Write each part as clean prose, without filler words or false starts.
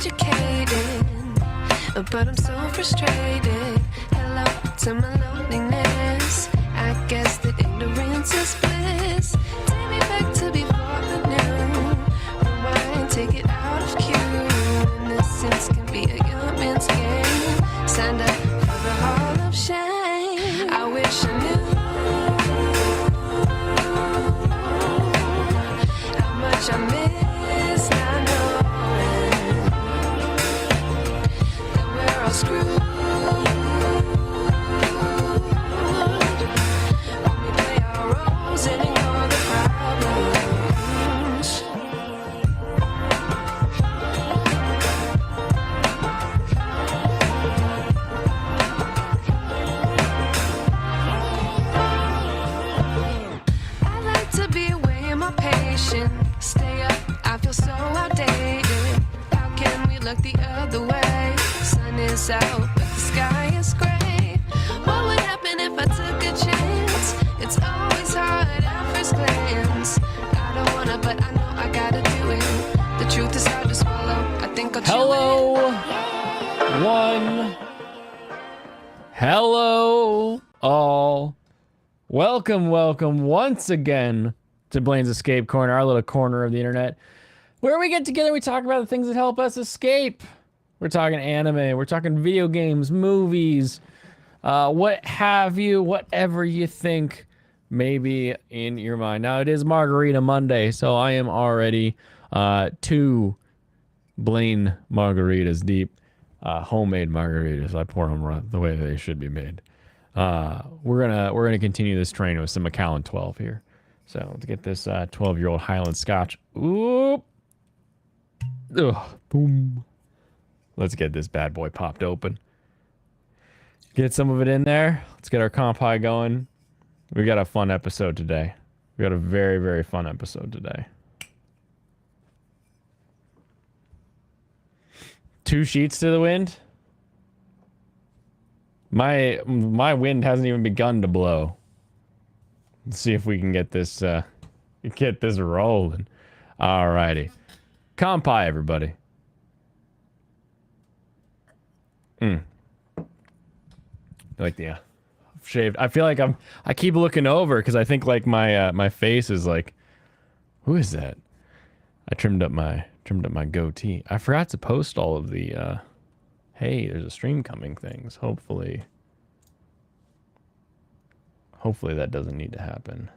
educated, but I'm so frustrated. Hello to my loneliness. I guess that ignorance is bliss. Take me back to before I knew. Rewind, take it out of cue. Innocence can be a young man's game. Signed up for the hall of shame. I wish I knew how much I miss not knowing that we're all screwed. When we play our roles and ignore the problems. I like to be away in my patience. Stay up, I feel so outdated. How can we look the other way? Sun is out, but the sky is gray. What would happen if I took a chance? It's always hard at first glance. I don't wanna, but I know I gotta do it. The truth is hard to swallow. I think I'll chew Hello, it. one. Hello, all. Welcome once again to Blaine's Escape Corner, our little corner of the internet, where we get together, we talk about the things that help us escape. We're talking anime, we're talking video games, movies, what have you, whatever you think may be in your mind. Now, it is Margarita Monday, so I am already 2 Blaine margaritas deep. Homemade margaritas. I pour them the way they should be made. We're gonna continue this train with some Macallan 12 here. So let's get this 12-year-old Highland Scotch. Oop. Ugh. Boom. Let's get this bad boy popped open. Get some of it in there. Let's get our comp high going. We got a fun episode today. We got a very, very fun episode today. 2 sheets to the wind. My wind hasn't even begun to blow. Let's see if we can get this rolling. Alrighty. Compai, everybody. Like the shaved. I feel like I keep looking over because I think like my face is like, who is that? I trimmed up my goatee. I forgot to post all of the hey, there's a stream coming things. Hopefully that doesn't need to happen.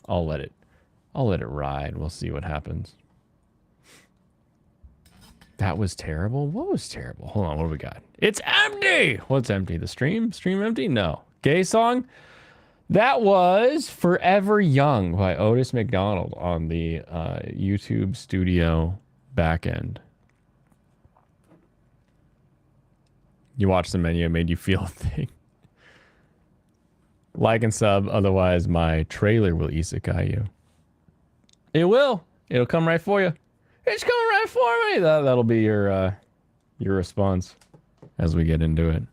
I'll let it ride. We'll see what happens. That was terrible. What was terrible? Hold on, what do we got? It's empty. What's empty? The stream? Stream empty? No. Gay song? That was Forever Young by Otis McDonald on the YouTube Studio backend. You watched the menu, it made you feel a thing. Like and sub, otherwise my trailer will isekai you. It will. It'll come right for you. It's coming right for me. That'll be your response as we get into it.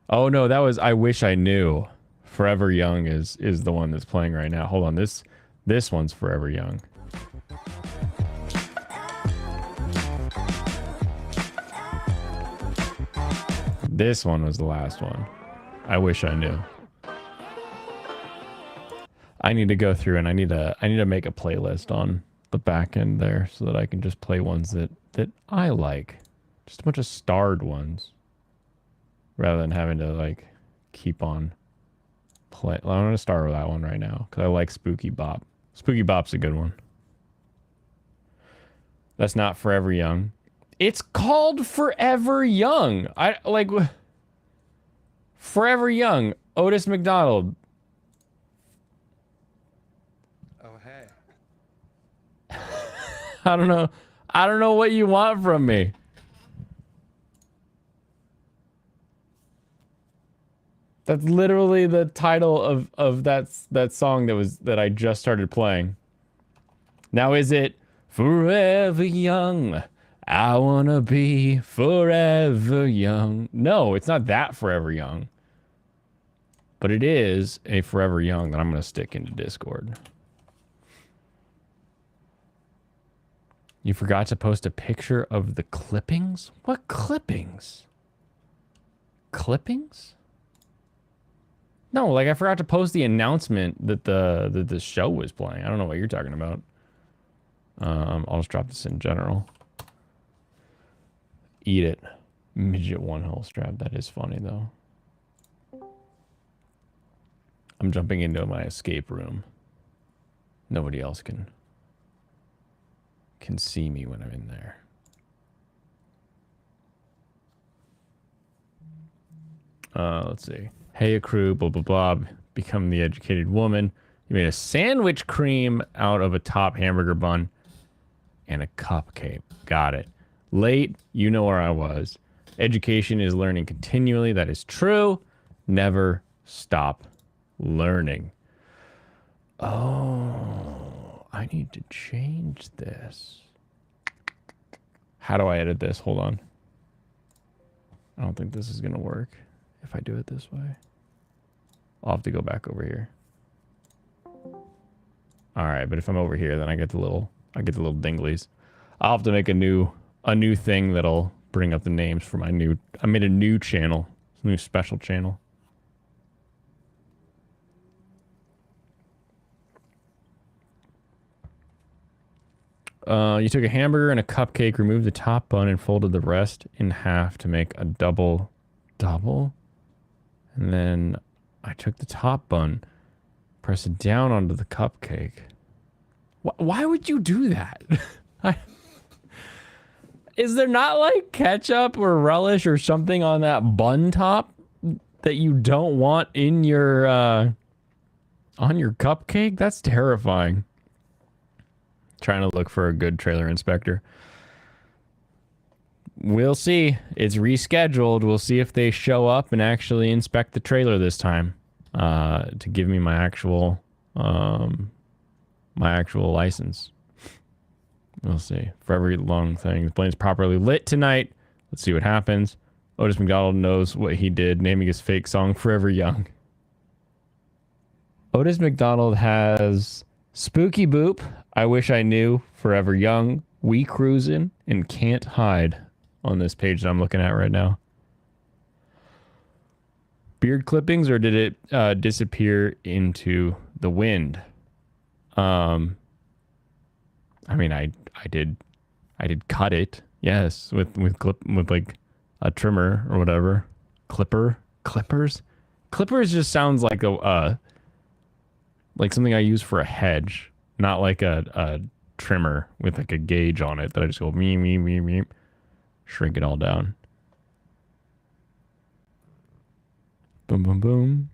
Oh no, that was I Wish I Knew. Forever Young is the one that's playing right now. Hold on, this one's Forever Young. This one was the last one. I Wish I Knew. I need to go through and I need to make a playlist on the back end there so that I can just play ones that I like. Just a bunch of starred ones. Rather than having to like keep on play. I'm going to start with that one right now because I like Spooky Bop. Spooky Bop's a good one. That's not Forever Young. It's called Forever Young. I like Forever Young. Otis McDonald. Oh hey. I don't know. I don't know what you want from me. That's literally the title of that song that I just started playing. Now is it Forever Young? I wanna be forever young. No, it's not that Forever Young. But it is a Forever Young that I'm gonna stick into Discord. You forgot to post a picture of the clippings? What clippings? Clippings? No, like I forgot to post the announcement that the show was playing. I don't know what you're talking about. I'll just drop this in general. Eat it. Midget one hole strap. That is funny though. I'm jumping into my escape room. Nobody else can see me when I'm in there. Let's see. Hey, crew, blah, blah, blah. Become the educated woman. You made a sandwich cream out of a top hamburger bun and a cupcake. Got it. Late, you know where I was. Education is learning continually. That is true. Never stop learning. Oh, I need to change this. How do I edit this? Hold on. I don't think this is going to work if I do it this way. I'll have to go back over here. All right, but if I'm over here, then I get the little dinglies. I'll have to make a new thing that'll bring up the names for my new. I made a new channel, new special channel. You took a hamburger and a cupcake, removed the top bun, and folded the rest in half to make a double. And then I took the top bun, pressed it down onto the cupcake. Why would you do that? Is there not like ketchup or relish or something on that bun top that you don't want in your on your cupcake? That's terrifying. Trying to look for a good trailer inspector. We'll see. It's rescheduled. We'll see if they show up and actually inspect the trailer this time to give me my actual license. We'll see. For every long thing, the plane's properly lit tonight. Let's see what happens. Otis McDonald knows what he did, naming his fake song Forever Young. Otis McDonald has Spooky Boop, I Wish I Knew, Forever Young, We Cruisin', and Can't Hide on this page that I'm looking at right now. Beard clippings, or did it disappear into the wind? I mean, I did cut it, yes, with like a trimmer or whatever. Clippers just sounds like like something I use for a hedge, not like a trimmer with like a gauge on it that I just go me, shrink it all down. Boom, boom, boom.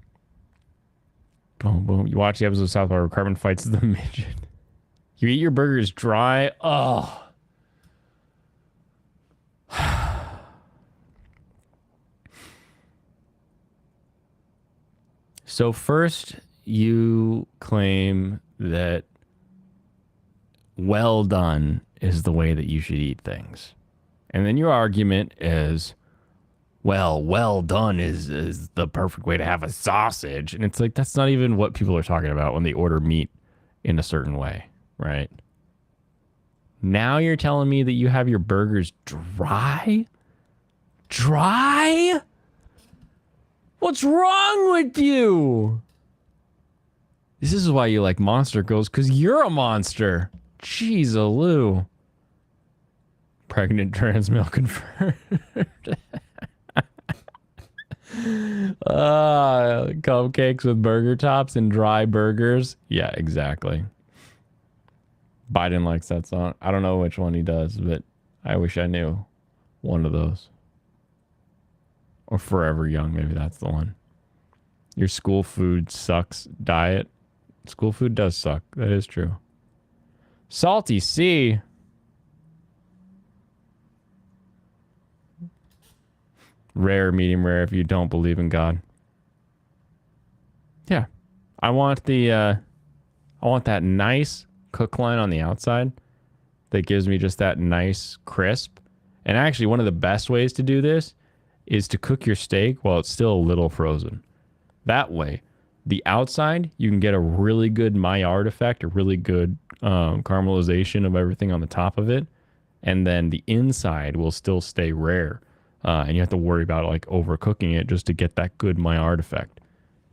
Boom, boom. You watch the episode of South Park where Cartman fights the midget. You eat your burgers dry. Oh. So first you claim that well done is the way that you should eat things. And then your argument is, well done is the perfect way to have a sausage. And it's like, that's not even what people are talking about when they order meat in a certain way, right? Now you're telling me that you have your burgers dry? Dry? What's wrong with you? This is why you like Monster Girls, because you're a monster. Jeez-a-loo. Pregnant trans male confirmed. Cupcakes with burger tops and dry burgers. Yeah, exactly. Biden likes that song. I don't know which one he does, but I wish I knew one of those. Or Forever Young, maybe that's the one. Your school food sucks diet. School food does suck. That is true. Salty C. Rare, medium rare if you don't believe in God. Yeah. I want that nice cook line on the outside that gives me just that nice crisp. And actually, one of the best ways to do this is to cook your steak while it's still a little frozen. That way, the outside, you can get a really good Maillard effect, a really good caramelization of everything on the top of it. and then the inside will still stay rare. And you have to worry about like overcooking it just to get that good Maillard effect.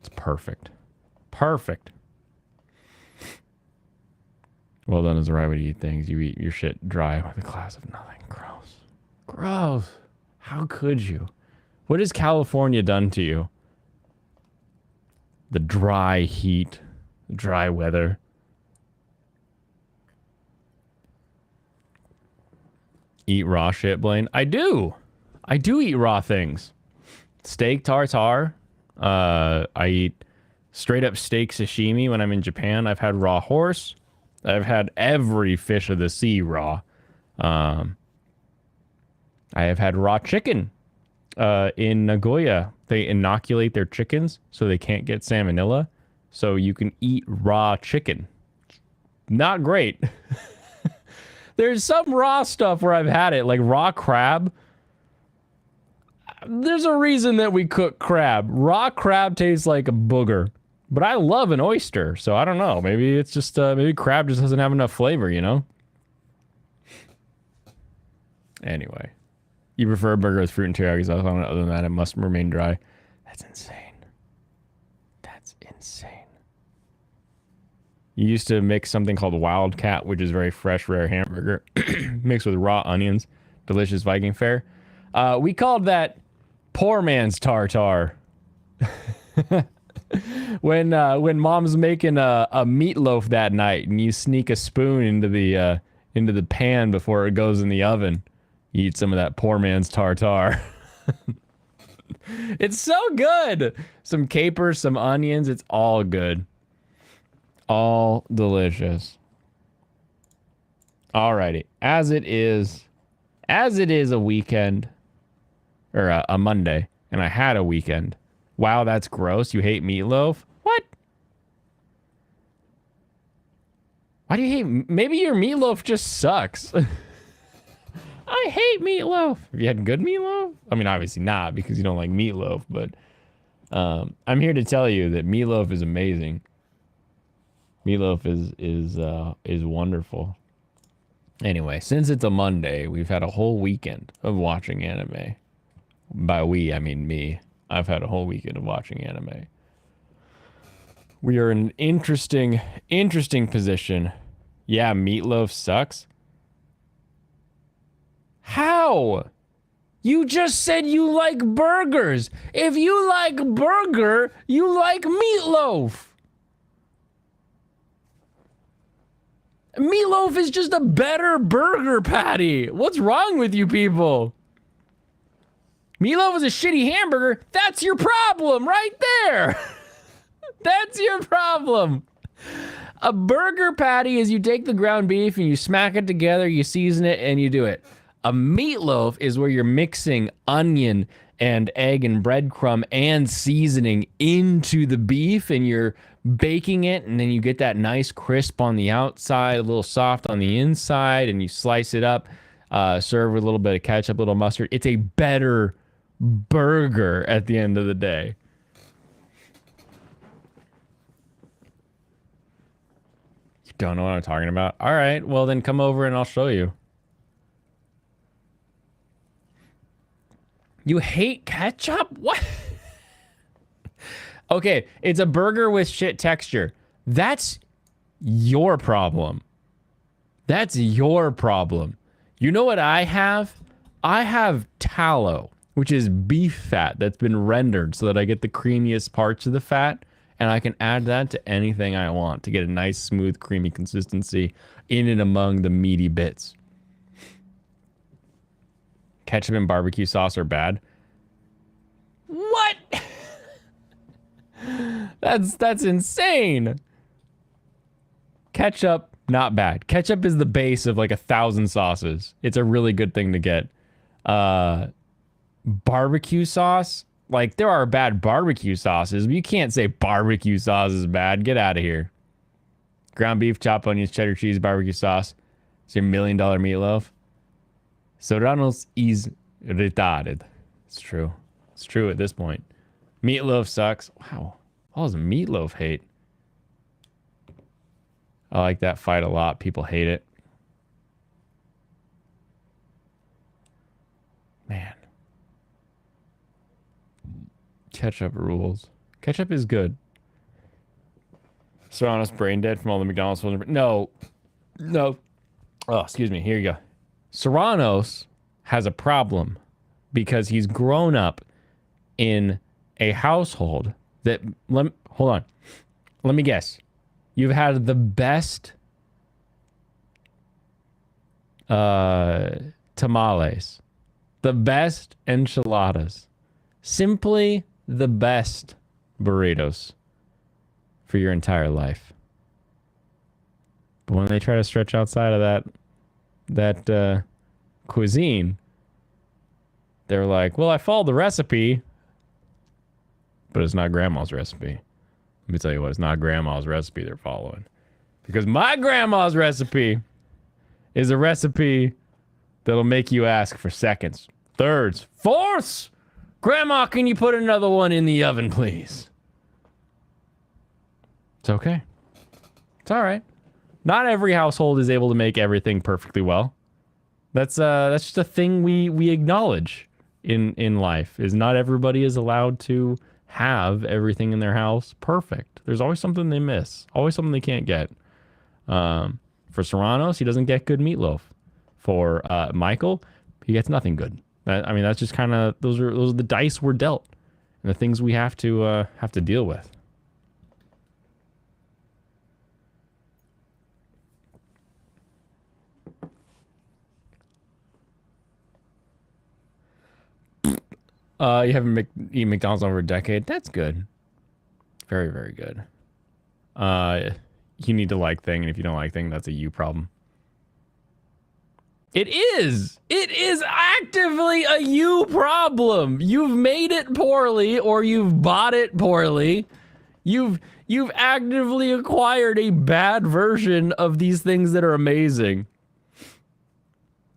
It's perfect. Perfect. Well done is the right way to eat things. You eat your shit dry with a glass of nothing. Gross. Gross. How could you? What has California done to you? The dry heat, the dry weather. Eat raw shit, Blaine? I do. I do eat raw things. Steak tartare. I eat straight up steak sashimi when I'm in Japan. I've had raw horse. I've had every fish of the sea raw. I have had raw chicken. In Nagoya, they inoculate their chickens so they can't get salmonella. So you can eat raw chicken. Not great. There's some raw stuff where I've had it, like raw crab. There's a reason that we cook crab. Raw crab tastes like a booger. But I love an oyster, so I don't know. Maybe it's just, maybe crab just doesn't have enough flavor, you know? Anyway. You prefer a burger with fruit and teriyaki sauce on it. Other than that, it must remain dry. That's insane. That's insane. You used to make something called Wildcat, which is very fresh, rare hamburger mixed with raw onions. Delicious Viking fare. We called that poor man's tartar. When mom's making a meatloaf that night and you sneak a spoon into the pan before it goes in the oven. You eat some of that poor man's tartar. It's so good. Some capers, some onions. It's all good. All delicious. Alrighty. As it is a weekend, or a Monday, and I had a weekend. Wow, that's gross. You hate meatloaf? What? Why do you hate? Maybe your meatloaf just sucks. I hate meatloaf. Have you had good meatloaf? I mean, obviously not because you don't like meatloaf, but I'm here to tell you that meatloaf is amazing. Meatloaf is wonderful. Anyway, since it's a Monday, we've had a whole weekend of watching anime. By we, I mean me. I've had a whole weekend of watching anime. We are in an interesting position. Yeah, meatloaf sucks. How? You just said you like burgers. If you like burger, you like meatloaf. Meatloaf is just a better burger patty. What's wrong with you people? Meatloaf is a shitty hamburger. That's your problem right there. That's your problem. A burger patty is you take the ground beef and you smack it together, you season it, and you do it. A meatloaf is where you're mixing onion and egg and breadcrumb and seasoning into the beef and you're baking it, and then you get that nice crisp on the outside, a little soft on the inside, and you slice it up, serve with a little bit of ketchup, a little mustard. It's a better burger at the end of the day. You don't know what I'm talking about? All right, well then come over and I'll show you. You hate ketchup? What? Okay, it's a burger with shit texture. That's your problem. That's your problem. You know what I have? I have tallow, which is beef fat that's been rendered so that I get the creamiest parts of the fat, and I can add that to anything I want to get a nice, smooth, creamy consistency in and among the meaty bits. Ketchup and barbecue sauce are bad. What? That's insane. Ketchup, not bad. Ketchup is the base of like 1,000 sauces. It's a really good thing to get. Barbecue sauce, like there are bad barbecue sauces, but you can't say barbecue sauce is bad. Get out of here. Ground beef, chopped onions, cheddar cheese, barbecue sauce. It's your $1 million meatloaf. Serrano's is retarded. It's true. It's true at this point. Meatloaf sucks. Wow. What does meatloaf hate? I like that fight a lot. People hate it. Ketchup rules. Ketchup is good. Serrano's brain dead from all the McDonald's food. No. No. Oh, excuse me. Here you go. Serrano's has a problem because he's grown up in a household that... hold on. Let me guess. You've had the best tamales. The best enchiladas. Simply the best burritos for your entire life. But when they try to stretch outside of that cuisine, they're like, well, I followed the recipe, but it's not grandma's recipe. Let me tell you what, it's not grandma's recipe they're following. Because my grandma's recipe is a recipe that'll make you ask for seconds, thirds, fourths. Grandma, can you put another one in the oven, please? It's okay. It's all right. Not every household is able to make everything perfectly well. That's just a thing we acknowledge in life, is not everybody is allowed to have everything in their house perfect. There's always something they miss. Always something they can't get. For Serrano's, he doesn't get good meatloaf. For Michael, he gets nothing good. I mean, that's just kind of those are the dice we're dealt, and the things we have to deal with. You haven't eaten McDonald's over a decade. That's good. Very, very good. You need to like thing, and if you don't like thing, that's a you problem. It is. It is actively a you problem. You've made it poorly, or you've bought it poorly. You've actively acquired a bad version of these things that are amazing.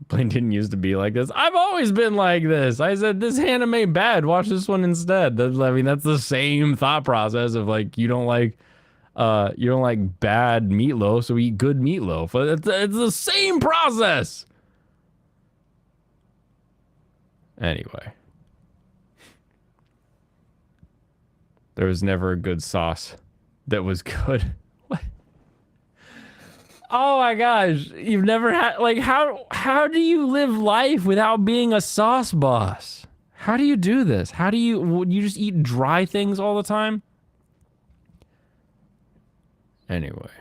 Blaine didn't used to be like this. I've always been like this. I said, this anime bad. Watch this one instead. I mean, that's the same thought process of like, you don't like bad meatloaf, so eat good meatloaf. It's the same process. Anyway. There was never a good sauce that was good. What? Oh my gosh. You've never had, like, how do you live life without being a sauce boss? How do you do this? How do you just eat dry things all the time? Anyway.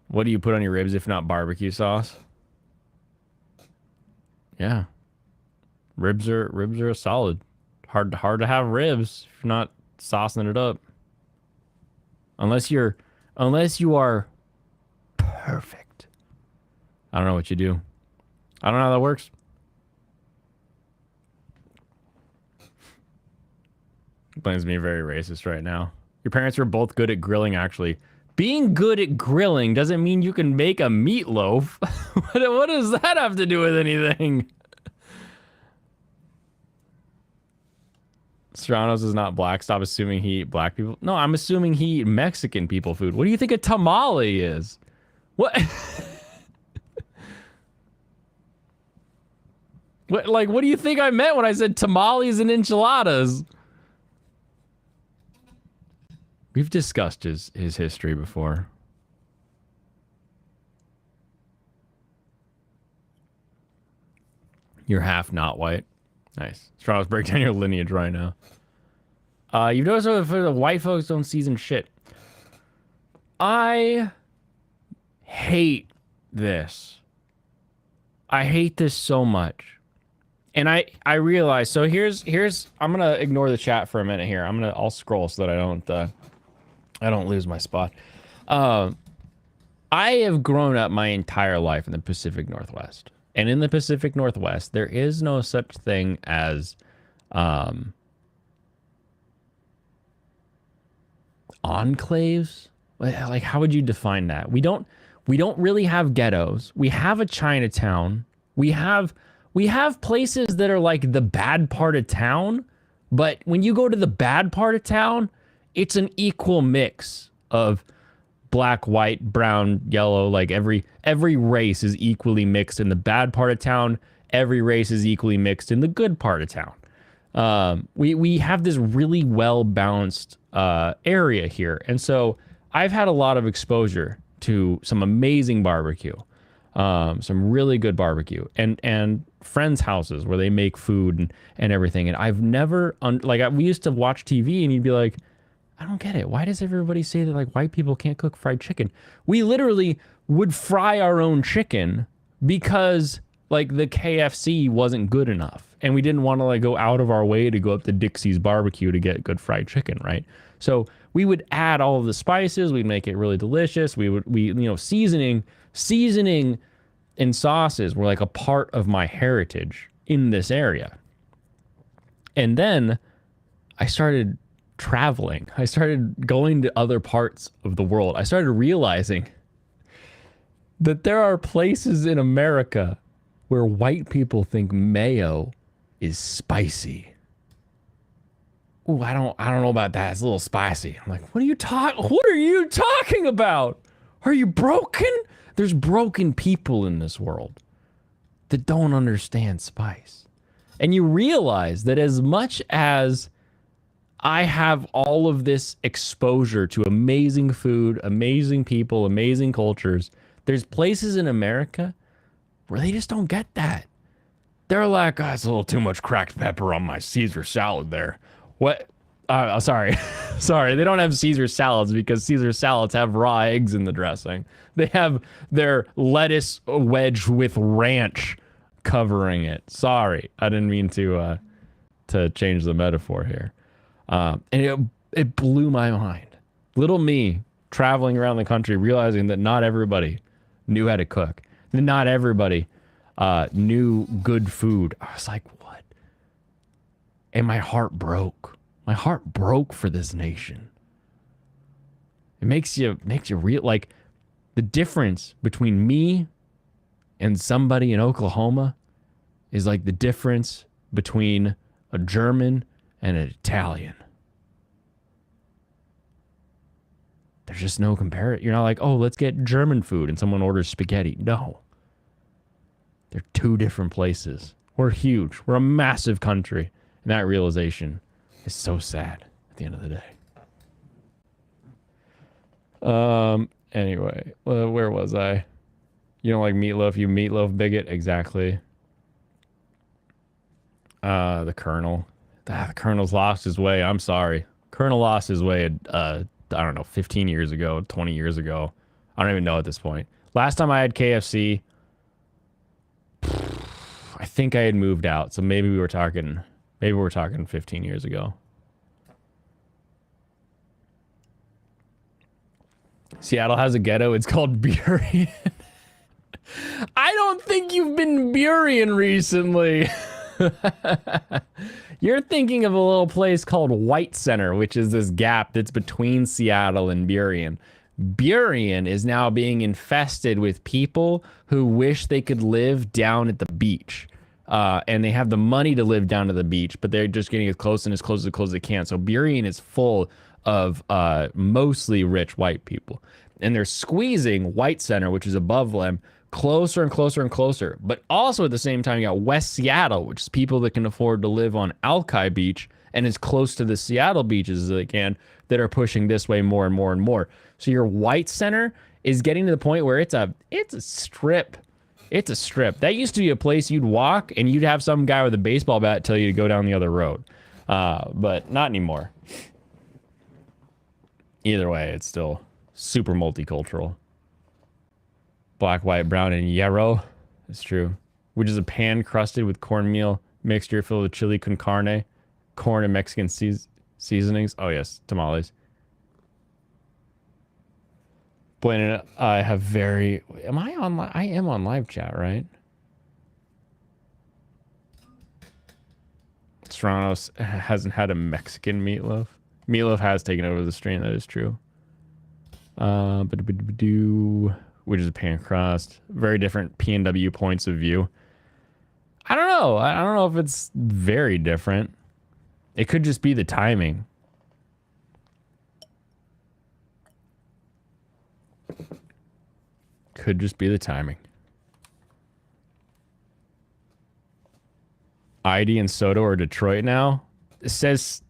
What do you put on your ribs if not barbecue sauce? Yeah. Ribs are solid. Hard to have ribs if you're not saucing it up. Unless you are perfect. I don't know what you do. I don't know how that works. Blames me very racist right now. Your parents were both good at grilling, actually. Being good at grilling doesn't mean you can make a meatloaf. What does that have to do with anything? Serrano's is not black. Stop assuming he eat black people. No, I'm assuming he eat Mexican people food. What do you think a tamale is? What? What do you think I meant when I said tamales and enchiladas? We've discussed his history before. You're half not white. Nice. Serrano's break down your lineage right now. You've noticed that the white folks don't season shit. I hate this. I hate this so much. And I realize, so here's I'm gonna ignore the chat for a minute here. I'll scroll so that I don't lose my spot. I have grown up my entire life in the Pacific Northwest. And in the Pacific Northwest, there is no such thing as enclaves. Like, how would you define that? We don't really have ghettos. We have a Chinatown. We have places that are like the bad part of town, but when you go to the bad part of town, it's an equal mix of black, white, brown, yellow. Like every race is equally mixed in the bad part of town. Every race is equally mixed in the good part of town. We have this really well balanced area here, and so I've had a lot of exposure to some amazing barbecue, some really good barbecue, and friends' houses where they make food and everything. And I've never we used to watch TV, and you'd be like, I don't get it. Why does everybody say that like white people can't cook fried chicken? We literally would fry our own chicken because like the KFC wasn't good enough. And we didn't want to like go out of our way to go up to Dixie's barbecue to get good fried chicken, right? So we would add all of the spices, we'd make it really delicious. Seasoning and sauces were like a part of my heritage in this area. And then I started traveling. I started going to other parts of the world. I started realizing that there are places in America where white people think mayo is spicy. Ooh, I don't know about that. It's a little spicy. I'm like, what are you talking about? Are you broken? There's broken people in this world that don't understand spice. And you realize that as much as I have all of this exposure to amazing food, amazing people, amazing cultures, there's places in America where they just don't get that. They're like, oh, it's a little too much cracked pepper on my Caesar salad there. What? Sorry. Sorry, they don't have Caesar salads because Caesar salads have raw eggs in the dressing. They have their lettuce wedge with ranch covering it. Sorry, I didn't mean to change the metaphor here. And it blew my mind. Little me traveling around the country, realizing that not everybody knew how to cook. That not everybody knew good food. I was like, what? And my heart broke. My heart broke for this nation. It makes you real. Like the difference between me and somebody in Oklahoma is like the difference between a German and an Italian. There's just no comparison. You're not like, oh, let's get German food and someone orders spaghetti. No. They're two different places. We're huge. We're a massive country. And that realization is so sad at the end of the day. Anyway, where was I? You don't like meatloaf, you meatloaf bigot? Exactly. The Colonel. The Colonel's lost his way. I'm sorry. Colonel lost his way, I don't know, 15 years ago, 20 years ago. I don't even know at this point. Last time I had KFC, I think I had moved out. So maybe we were talking 15 years ago. Seattle has a ghetto. It's called Burien. I don't think you've been Burien recently. You're thinking of a little place called White Center, which is this gap that's between Seattle and Burien. Burien is now being infested with people who wish they could live down at the beach. And they have the money to live down to the beach, but they're just getting as close as they can. So Burien is full of mostly rich white people. And they're squeezing White Center, which is above them, closer and closer and closer. But also at the same time, you got West Seattle, which is people that can afford to live on Alki Beach and as close to the Seattle beaches as they can, that are pushing this way more and more and more. So your White Center is getting to the point where it's a strip. It's a strip. That used to be a place you'd walk and you'd have some guy with a baseball bat tell you to go down the other road. But not anymore. Either way, it's still super multicultural. Black, white, brown, and yarrow. It's true. Which is a pan crusted with cornmeal mixture filled with chili con carne, corn and Mexican seasonings. Oh yes, tamales. Blaine, I have very... Am I on... I am on live chat, right? Serrano's hasn't had a Mexican meatloaf. Meatloaf has taken over the stream, that is true. Which is a pan crust. Very different PNW points of view. I don't know. I don't know if it's very different. It could just be the timing. Could just be the timing. ID and Soto are Detroit now. says,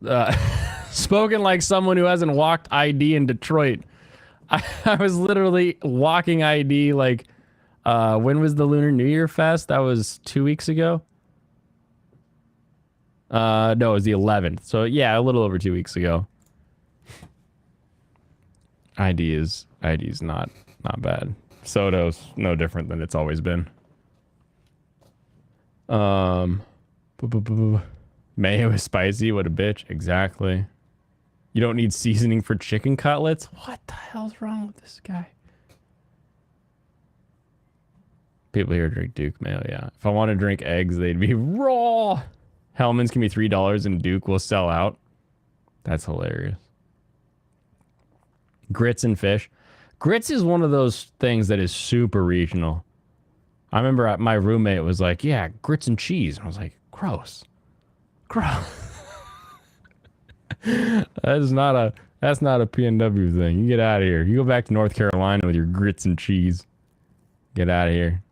spoken like someone who hasn't walked ID in Detroit. I was literally walking ID like, when was the Lunar New Year Fest? That was 2 weeks ago. No, it was the 11th. So yeah, a little over 2 weeks ago. ID is not bad. Soto's no different than it's always been. Mayo is spicy. What a bitch. Exactly. You don't need seasoning for chicken cutlets. What the hell's wrong with this guy? People here drink Duke Mayo. Yeah. If I want to drink eggs, they'd be raw. Hellman's can be $3 and Duke will sell out. That's hilarious. Grits and fish. Grits is one of those things that is super regional. I remember my roommate was like, yeah, grits and cheese. And I was like, gross. Gross. That's not a PNW thing. You get out of here. You go back to North Carolina with your grits and cheese. Get out of here.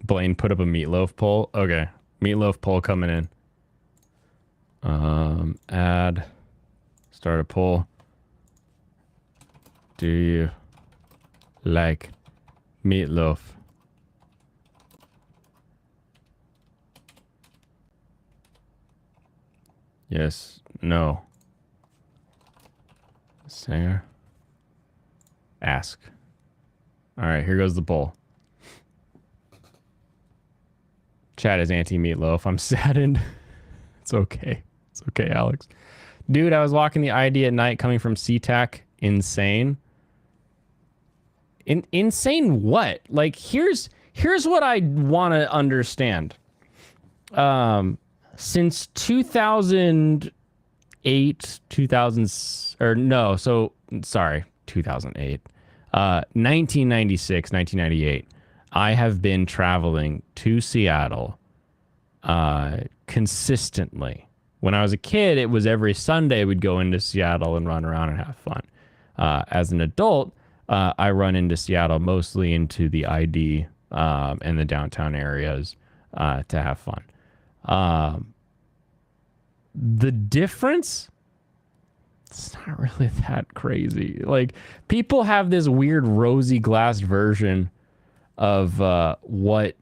Blaine put up a meatloaf poll. Okay. Meatloaf poll coming in. Add. Start a poll. Do you like meatloaf? Yes. No. Singer. Ask. All right, here goes the poll. Chat is anti-meatloaf. I'm saddened. It's okay. It's okay, Alex. Dude, I was walking the ID at night coming from SeaTac. Insane. Insane what? Like, here's what I want to understand. Since 2008, 2008. 1996, 1998. I have been traveling to Seattle consistently. When I was a kid, it was every Sunday we'd go into Seattle and run around and have fun. As an adult, I run into Seattle mostly into the ID and the downtown areas to have fun. The difference, it's not really that crazy. Like, people have this weird rosy glass version of what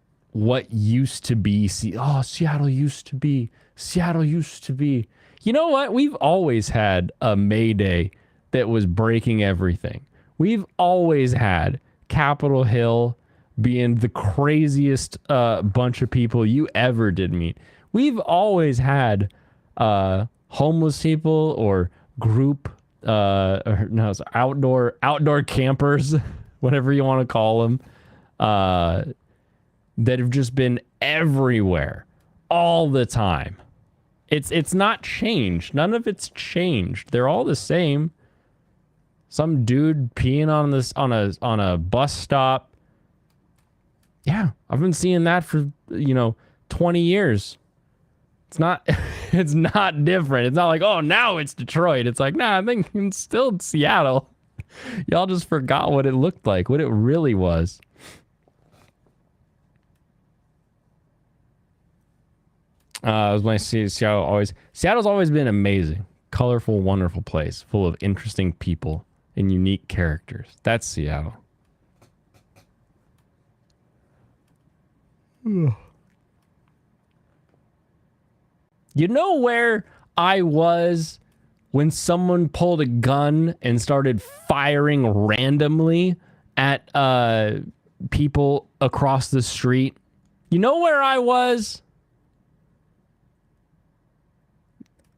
used to be. Seattle used to be. Seattle used to be. You know what? We've always had a May Day that was breaking everything. We've always had Capitol Hill being the craziest bunch of people you ever did meet. We've always had homeless people or group outdoor campers, whatever you want to call them, that have just been everywhere all the time. It's not changed. None of it's changed. They're all the same. Some dude peeing on a bus stop. Yeah, I've been seeing that for 20 years. It's not it's not different. It's not like, oh, now it's Detroit. It's like, nah, I think it's still Seattle. Y'all just forgot what it looked like, what it really was. I was when I see Seattle's always been amazing, colorful, wonderful place, full of interesting people and unique characters. That's Seattle. You know where I was when someone pulled a gun and started firing randomly at people across the street? You know where I was?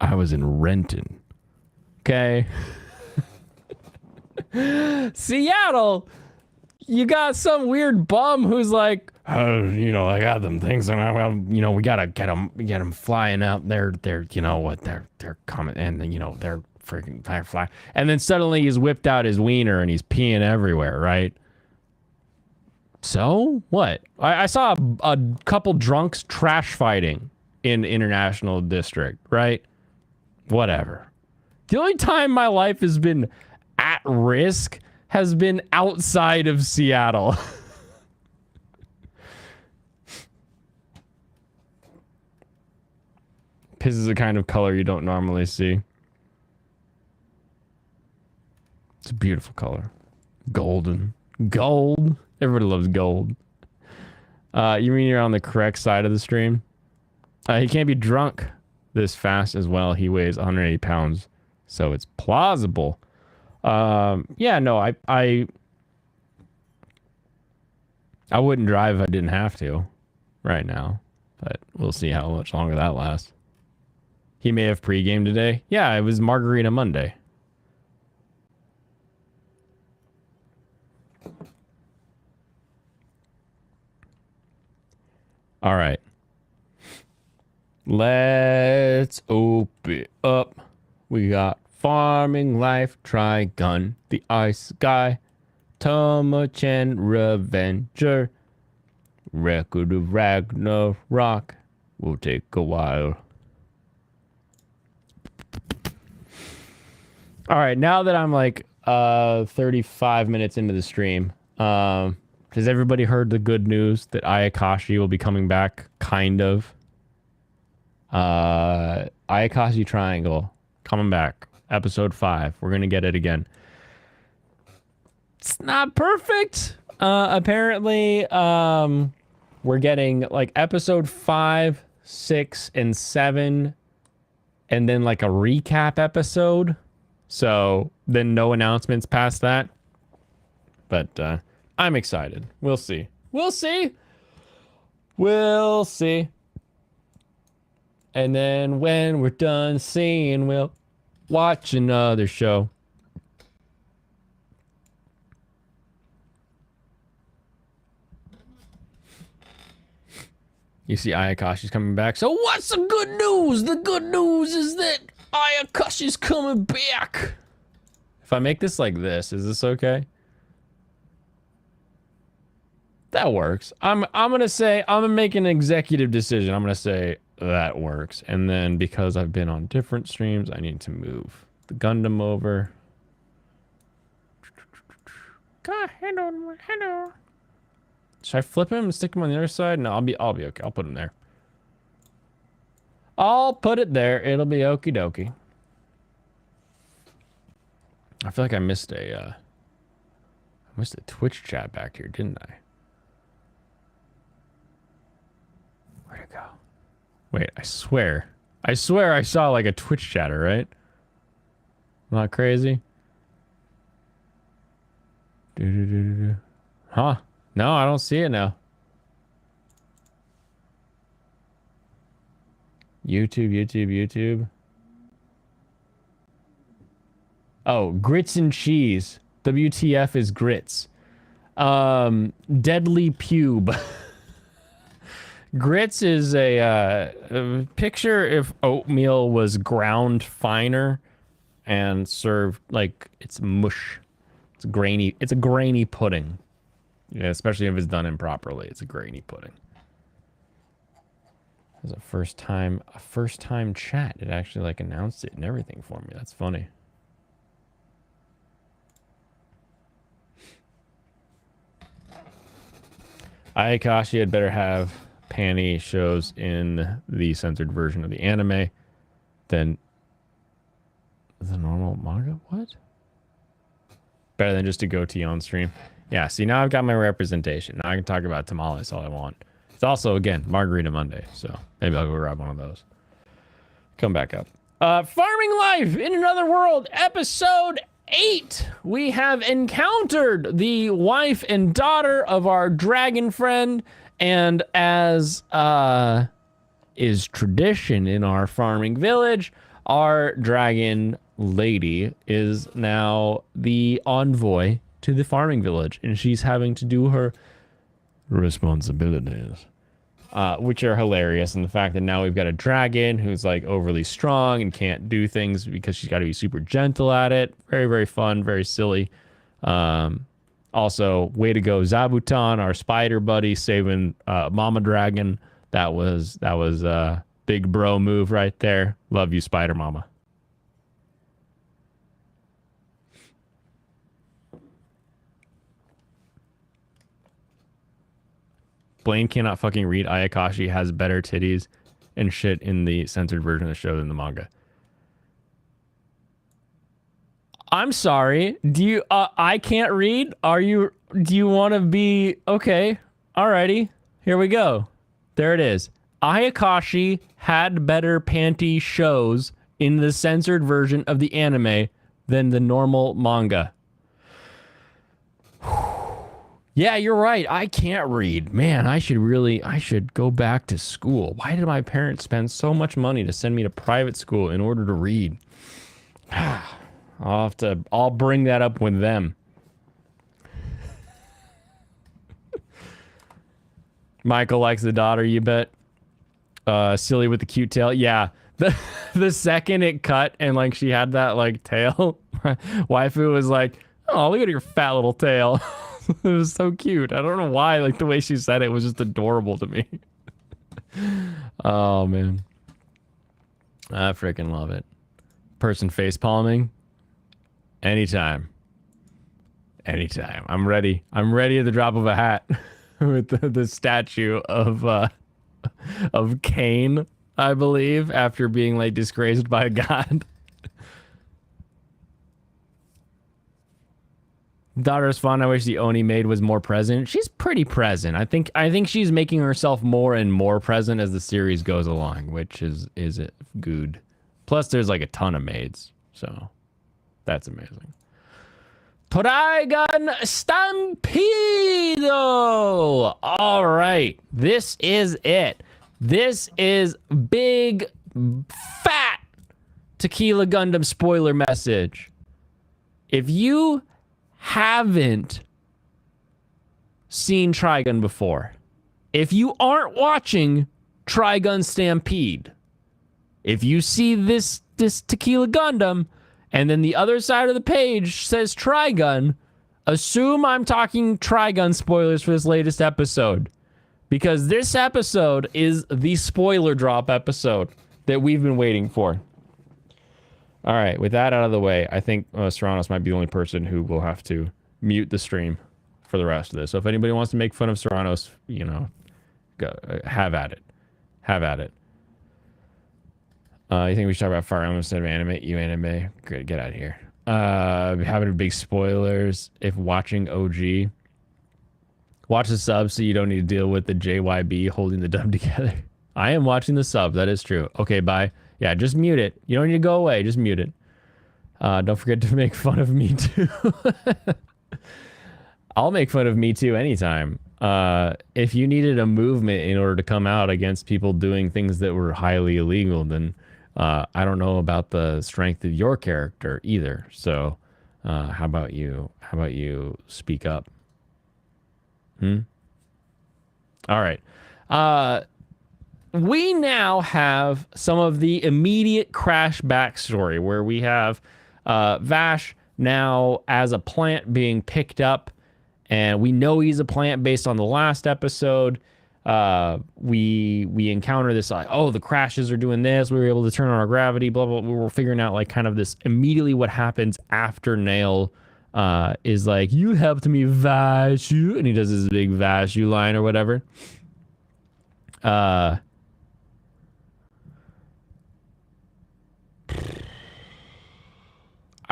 I was in Renton. Okay. Seattle, you got some weird bum who's like, oh, I got them things, and we gotta get them flying out. They're coming, and they're freaking fly. And then suddenly he's whipped out his wiener and he's peeing everywhere, right? So what? I saw a couple drunks trash fighting in International District, right? Whatever. The only time my life has been at risk has been outside of Seattle. Piss is a kind of color you don't normally see. It's a beautiful color. Golden. Gold. Everybody loves gold. You mean you're on the correct side of the stream? He can't be drunk this fast as well. He weighs 180 pounds. So it's plausible. Yeah, no, I wouldn't drive if I didn't have to right now. But we'll see how much longer that lasts. He may have pre-gamed today. Yeah, it was Margarita Monday. All right. Let's open up. We got Farming Life, Trigun, The Ice Guy, Tomo-chan Revenger, Record of Ragnarok. Will take a while. All right, now that I'm like 35 minutes into the stream, has everybody heard the good news that Ayakashi will be coming back? Kind of. Ayakashi Triangle coming back. Episode 5. We're gonna get it again. It's not perfect. Apparently, we're getting like episode 5, 6, and 7, and then like a recap episode. So then no announcements past that. But I'm excited. We'll see. We'll see. We'll see. And then when we're done seeing, we'll watch another show. You see Ayakashi's coming back. So what's the good news? The good news is that Ayakashi's coming back. If I make this like this, is this okay? That works. I'm gonna say, I'm gonna make an executive decision. I'm gonna say that works. And then because I've been on different streams, I need to move the Gundam over. God, hello. Should I flip him and stick him on the other side? No, I'll be okay. I'll put him there. I'll put it there. It'll be okie dokie. I feel like I missed a Twitch chat back here, didn't I? Where'd it go? Wait, I swear I saw like a Twitch chatter, right? Not crazy. Huh? No, I don't see it now. YouTube. Oh, grits and cheese. WTF is grits. Deadly pube. Grits is a picture if oatmeal was ground finer and served like it's mush. It's grainy. It's a grainy pudding. Yeah, especially if it's done improperly. It's a grainy pudding. It was a first time chat. It actually like announced it and everything for me. That's funny. Ayakashi had better have panty shows in the censored version of the anime than the normal manga. What? Better than just a goatee on stream. Yeah, see, now I've got my representation. Now I can talk about tamales all I want. It's also, again, Margarita Monday, so maybe I'll go grab one of those. Come back up. Farming Life in Another World, episode 8. We have encountered the wife and daughter of our dragon friend, and as is tradition in our farming village, our dragon lady is now the envoy to the farming village, and she's having to do her responsibilities, which are hilarious. And the fact that now we've got a dragon who's like overly strong and can't do things because she's got to be super gentle at it. Very, very fun, very silly. Also, way to go, Zabuton, our spider buddy, saving Mama Dragon. That was a big bro move right there. Love you, Spider Mama. Blaine cannot fucking read Ayakashi has better titties. and shit in the censored version of the show than the manga. I'm sorry. Do you? I can't read. Do you want to be okay? Alrighty. Here we go. There it is. Ayakashi had better panty shows in the censored version of the anime than the normal manga. Yeah, you're right. I can't read. Man, I should go back to school. Why did my parents spend so much money to send me to private school in order to read? I'll bring that up with them. Michael likes the daughter, you bet. Silly with the cute tail. Yeah. The second it cut and like she had that like tail, waifu was like, "Oh, look at your fat little tail." It was so cute. I don't know why, like the way she said it was just adorable to me. Oh man. I freaking love it. Person face palming. Anytime. Anytime. I'm ready. I'm ready at the drop of a hat with the statue of Cain, I believe, after being like disgraced by God. Daughter's fun. I wish the Oni maid was more present. She's pretty present. I think she's making herself more and more present as the series goes along, which is good. Plus, there's like a ton of maids, so that's amazing. Trigun Stampedo! All right, this is it. This is big, fat Tequila Gundam spoiler message. If you haven't seen Trigun before, if you aren't watching Trigun Stampede, if you see this Tequila Gundam, and then the other side of the page says Trigun, assume I'm talking Trigun spoilers for this latest episode. Because this episode is the spoiler drop episode that we've been waiting for. All right, with that out of the way, I think Serranos might be the only person who will have to mute the stream for the rest of this. So if anybody wants to make fun of Serranos, you know, go, have at it. Have at it. You think we should talk about Fire Emblem instead of anime? You anime? Great, get out of here. Having big spoilers. If watching OG, watch the sub so you don't need to deal with the JYB holding the dub together. I am watching the sub. That is true. Okay, bye. Yeah, just mute it. You don't need to go away. Just mute it. Don't forget to make fun of me too. I'll make fun of me too anytime. If you needed a movement in order to come out against people doing things that were highly illegal, then I don't know about the strength of your character either. So how about you? How about you speak up? All right. We now have some of the immediate Crash backstory where we have Vash now as a plant being picked up, and we know he's a plant based on the last episode. We encounter this like, oh, the crashes are doing this. We were able to turn on our gravity, blah, blah, blah. We were figuring out like kind of this immediately what happens after Nail is like, you helped me, Vashu, and he does this big Vashu line or whatever.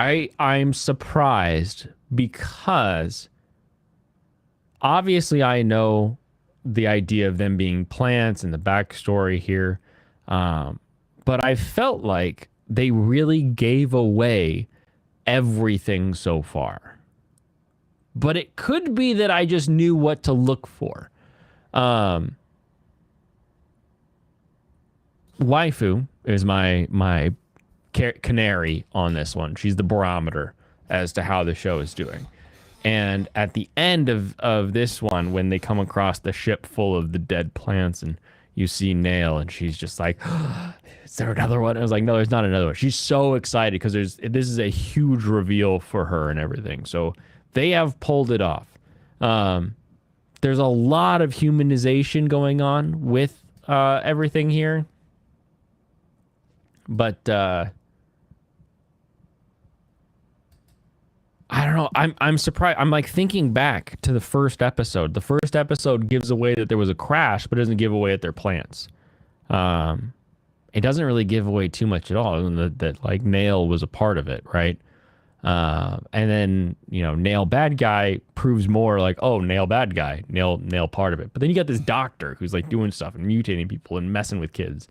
I'm surprised because obviously I know the idea of them being plants and the backstory here, but I felt like they really gave away everything so far. But it could be that I just knew what to look for. Waifu is my canary on this one. She's the barometer as to how the show is doing. And at the end of this one, when they come across the ship full of the dead plants and you see Nail and she's just like, oh, is there another one? I was like, no, there's not another one. She's so excited because this is a huge reveal for her and everything. So they have pulled it off. There's a lot of humanization going on with everything here. But I don't know. I'm surprised. I'm like thinking back to the first episode. The first episode gives away that there was a crash, but doesn't give away that they're plants. It doesn't really give away too much at all, other than that like Nail was a part of it, right? And then, you know, Nail bad guy proves more like, oh, Nail bad guy, Nail part of it. But then you got this doctor who's like doing stuff and mutating people and messing with kids.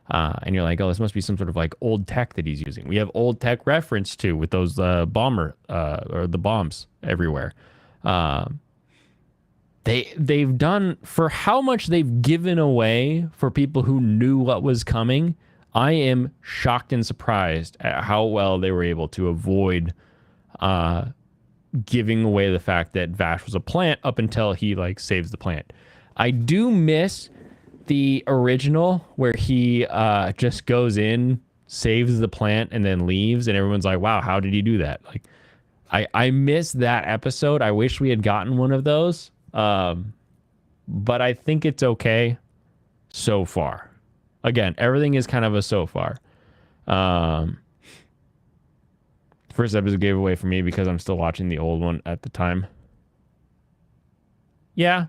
And you're like, oh, this must be some sort of like old tech that he's using. We have old tech reference too with those bomber or the bombs everywhere. They've done for how much they've given away for people who knew what was coming. I am shocked and surprised at how well they were able to avoid giving away the fact that Vash was a plant up until he like saves the plant. I do miss the original where he just goes in, saves the plant, and then leaves, and everyone's like, "Wow, how did he do that?" Like, I miss that episode. I wish we had gotten one of those. But I think it's okay so far. Again, everything is kind of a so far. First episode gave away for me because I'm still watching the old one at the time. Yeah.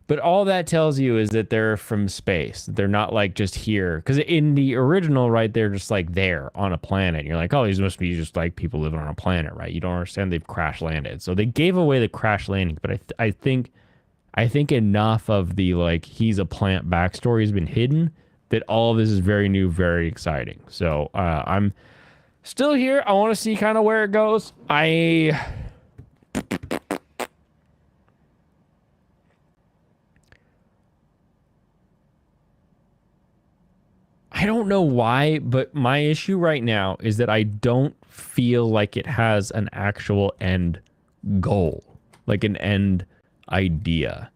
But all that tells you is that they're from space. They're not like just here. Because in the original, right, they're just like there on a planet. And you're like, oh, these must be just like people living on a planet, right? You don't understand they've crash landed. So they gave away the crash landing. But I think enough of the like he's a plant backstory has been hidden that all of this is very new, very exciting. So I'm still here. I want to see kind of where it goes. I don't know why, but my issue right now is that I don't feel like it has an actual end goal, like an end idea.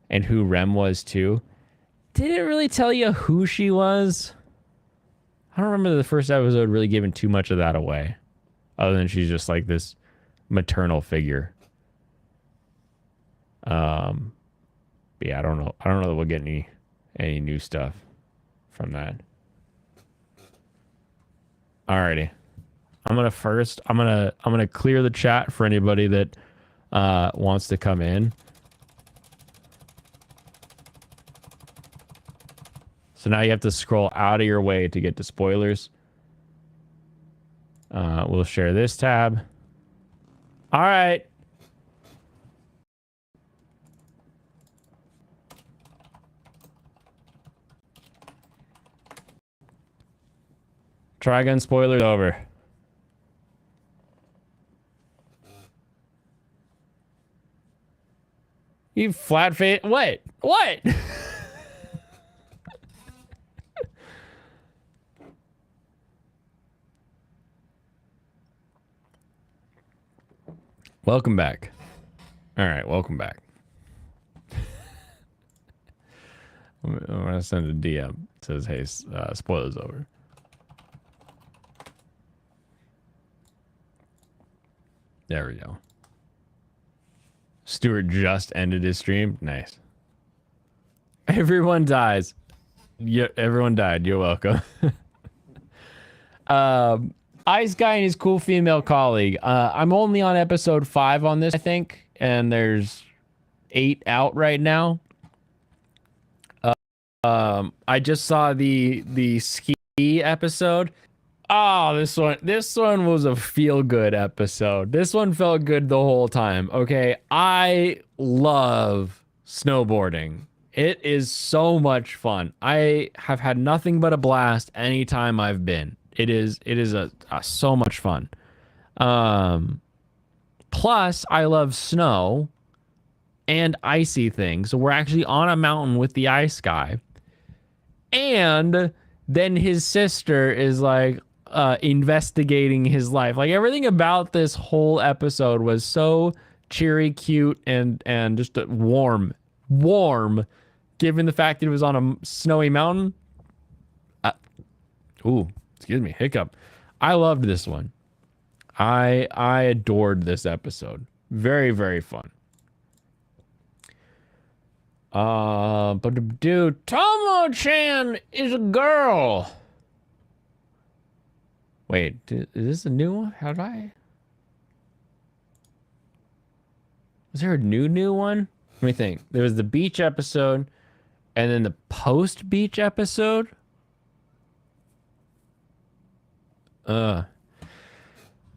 And who Rem was too. Did it really tell you who she was? I don't remember the first episode really giving too much of that away, other than she's just like this maternal figure. But yeah, I don't know. I don't know that we'll get any new stuff from that. Alrighty. I'm gonna clear the chat for anybody that wants to come in. So now you have to scroll out of your way to get to spoilers. We'll share this tab. All right. Trigun spoilers over. You flat face. What? What? Welcome back. All right, welcome back. I'm gonna send a DM. It says, "Hey, spoilers over." There we go. Stuart just ended his stream. Nice. Everyone dies. Yeah, everyone died. You're welcome. Ice Guy and his cool female colleague. I'm only on episode 5 on this, I think, and there's 8 out right now. I just saw the ski episode. Oh, this one was a feel-good episode. This one felt good the whole time. Okay, I love snowboarding. It is so much fun. I have had nothing but a blast anytime I've been. It is so much fun. Plus, I love snow and icy things. So we're actually on a mountain with the ice guy. And then his sister is like investigating his life. Like everything about this whole episode was so cheery, cute, and just warm, given the fact that it was on a snowy mountain. Excuse me, hiccup. I loved this one. I adored this episode. Very, very fun. But dude, Tomo-chan is a girl. Wait, is this a new one? How did I? Was there a new one? Let me think. There was the beach episode, And then the post-beach episode.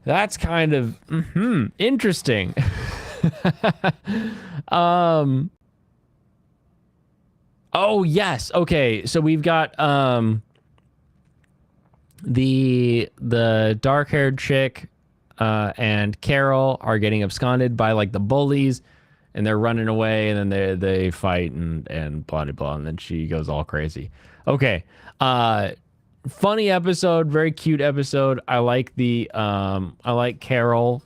That's kind of interesting. Oh yes. Okay. So we've got the dark-haired chick and Carol are getting absconded by like the bullies, and they're running away, and then they fight and blah blah blah, and then she goes all crazy. Okay. Funny episode, very cute episode. I like Carol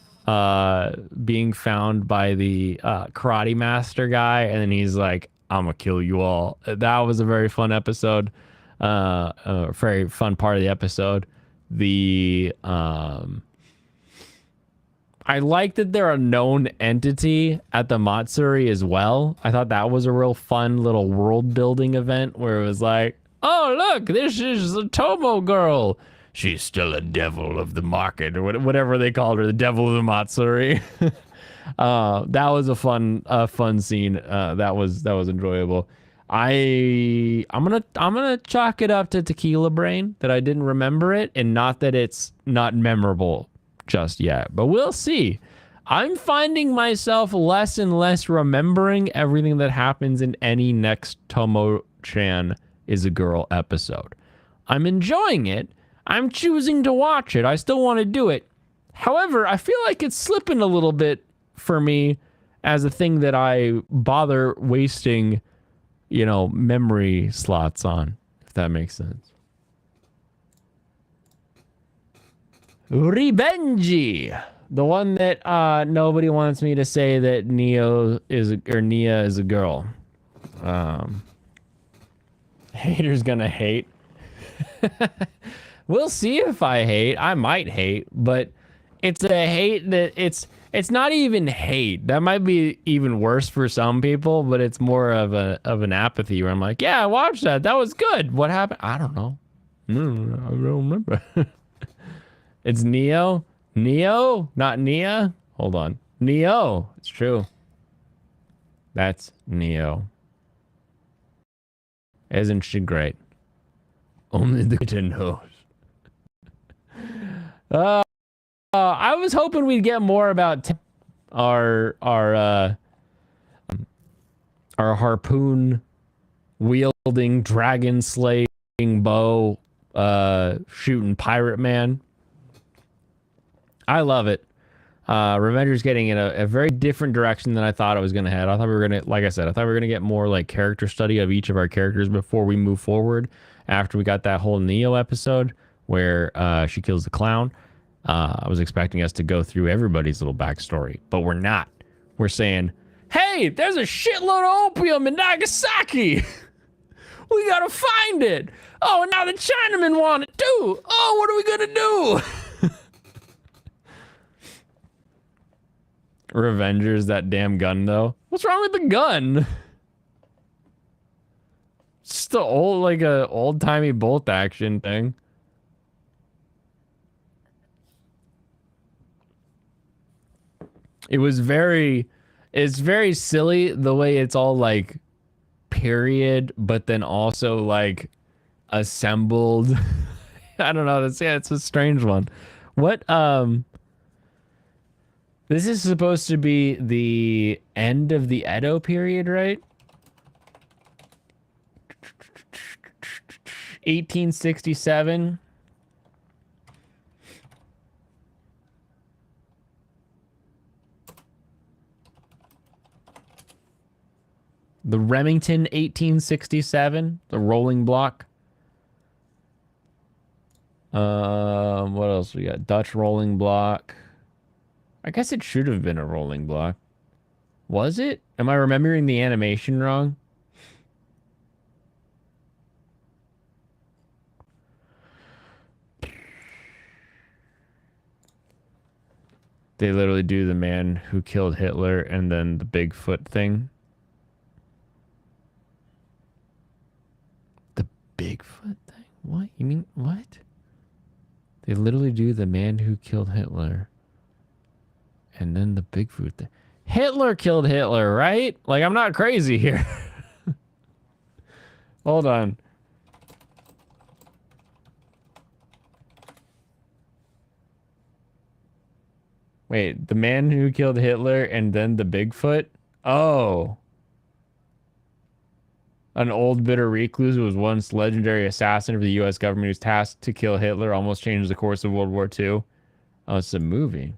being found by the karate master guy, and then he's like, I'm gonna kill you all. That was a very fun episode. A very fun part of the episode. I like that they're a known entity at the Matsuri as well. I thought that was a real fun little world building event where it was like, oh, look, this is the Tomo girl. She's still a devil of the market, or whatever they called her, the devil of the Matsuri. That was a fun scene. That was enjoyable. I'm gonna chalk it up to Tequila Brain that I didn't remember it, and not that it's not memorable just yet, but we'll see. I'm finding myself less and less remembering everything that happens in any next Tomo-chan is a girl episode. I'm enjoying it. I'm choosing to watch it. I still want to do it. However, I feel like it's slipping a little bit for me as a thing that I bother wasting, memory slots on, if that makes sense. Revenge, the one that nobody wants me to say that Nia is a girl. Haters gonna hate. We'll see if I hate. I might hate, but it's a hate that it's not even hate. That might be even worse for some people, but it's more of an apathy where I'm like, yeah, I watched that. That was good. What happened? I don't know. I don't remember. It's Neo? Neo? Not Nia? Hold on. Neo. It's true. That's Neo. Isn't she great? Only the kitten knows. I was hoping we'd get more about our harpoon wielding, dragon slaying, bow shooting pirate man. I love it. Revenger's getting in a very different direction than I thought it was going to head. I thought we were going to, like I said, I thought we were going to get more like character study of each of our characters before we move forward. After we got that whole Neo episode where she kills the clown, I was expecting us to go through everybody's little backstory, but we're not. We're saying, hey, there's a shitload of opium in Nagasaki. We got to find it. Oh, now the Chinamen want it too. Oh, what are we going to do? Revenger's that damn gun though. What's wrong with the gun? It's just the old-timey bolt action thing. It's very silly the way it's all like period, but then also like assembled. I don't know. It's a strange one. What this is supposed to be the end of the Edo period, right? 1867. The Remington 1867, the rolling block. What else we got? Dutch rolling block. I guess it should have been a rolling block. Was it? Am I remembering the animation wrong? They literally do the man who killed Hitler and then the Bigfoot thing. The Bigfoot thing? What? You mean what? They literally do the man who killed Hitler and then the Bigfoot thing. Hitler killed Hitler, right? Like, I'm not crazy here. Hold on. Wait, the man who killed Hitler and then the Bigfoot? Oh. An old bitter recluse who was once legendary assassin for the U.S. government who's tasked to kill Hitler almost changed the course of World War II. Oh, it's a movie.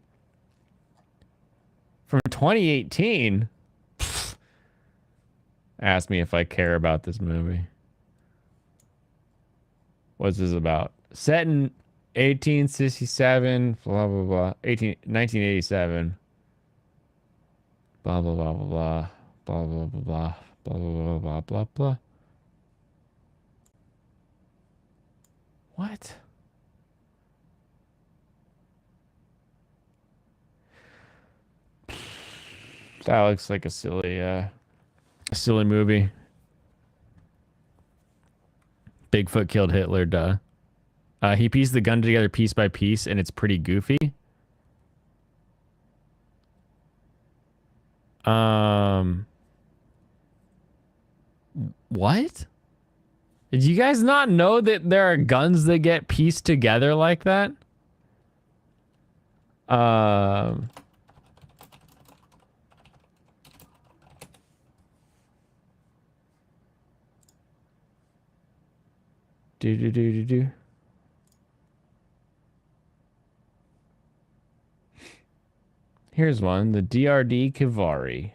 From 2018? Ask me if I care about this movie. What's this about? Set in 1867, blah, blah, blah. 1987. Blah, blah, blah, blah, blah. Blah, blah, blah, blah. Blah, blah, blah, blah, blah, blah. What? That looks like a silly movie. Bigfoot killed Hitler, duh. He pieced the gun together piece by piece, and it's pretty goofy. What? Did you guys not know that there are guns that get pieced together like that? Do. Here's one, the DRD Kivari.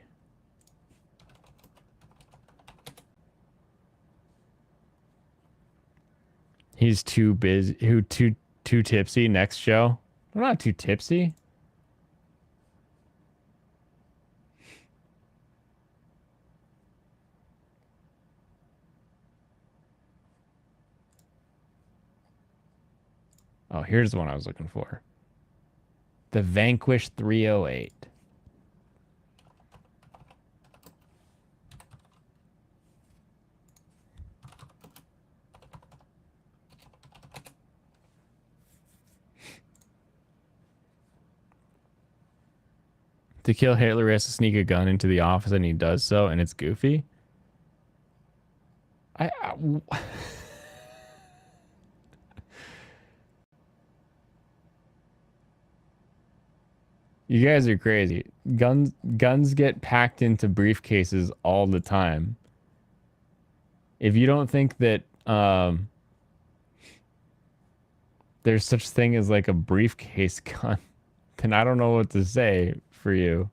He's too busy. Too tipsy. Next show. I'm not too tipsy. Oh, here's the one I was looking for. The Vanquish 308. To kill Hitler, he has to sneak a gun into the office, and he does so, and it's goofy. You guys are crazy. Guns get packed into briefcases all the time. If you don't think that there's such thing as like a briefcase gun, then I don't know what to say for you.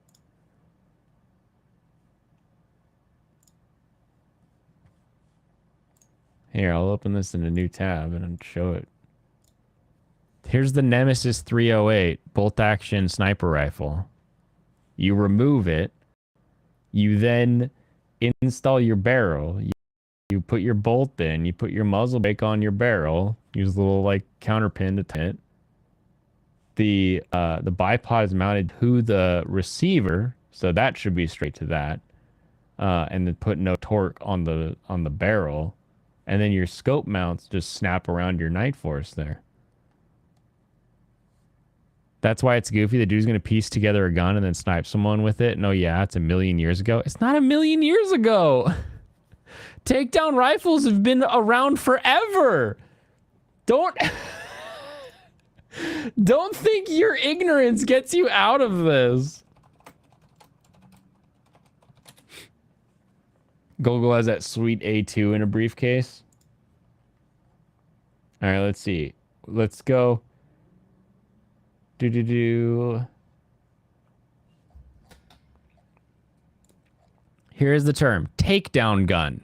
Here, I'll open this in a new tab and show it. Here's the Nemesis 308 bolt-action sniper rifle. You remove it. You then install your barrel. You put your bolt in. You put your muzzle brake on your barrel. Use a little like counterpin to tighten it. The bipod is mounted to the receiver, so that should be straight to that. And then put no torque on the barrel, and then your scope mounts just snap around your Night Force there. That's why it's goofy. The dude's going to piece together a gun and then snipe someone with it. No, yeah, it's a million years ago. It's not a million years ago. Takedown rifles have been around forever. Don't think your ignorance gets you out of this. Gogo has that sweet A2 in a briefcase. All right, let's see. Let's go. Here's the term, takedown gun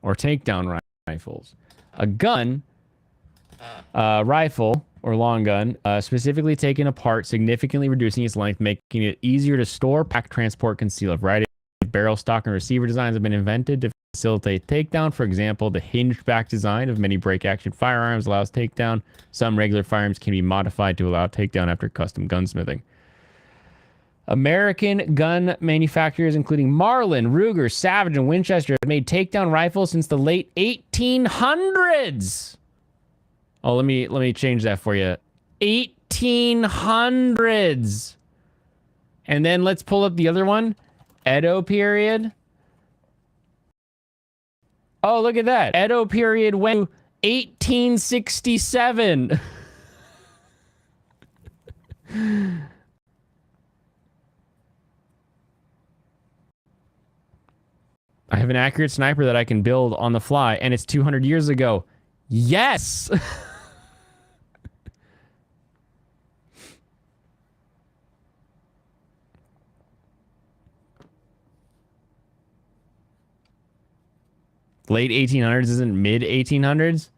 or takedown rifles. A gun, rifle or long gun, specifically taken apart, significantly reducing its length, making it easier to store, pack, transport, conceal. A variety of barrel, stock, and receiver designs have been invented to facilitate takedown. For example, the hinged back design of many break-action firearms allows takedown. Some regular firearms can be modified to allow takedown after custom gunsmithing. American gun manufacturers, including Marlin, Ruger, Savage, and Winchester, have made takedown rifles since the late 1800s. Oh, let me change that for you. 1800s. And then let's pull up the other one. Edo period. Oh, look at that. Edo period went to 1867. I have an accurate sniper that I can build on the fly, and it's 200 years ago. Yes! Late 1800s isn't mid 1800s?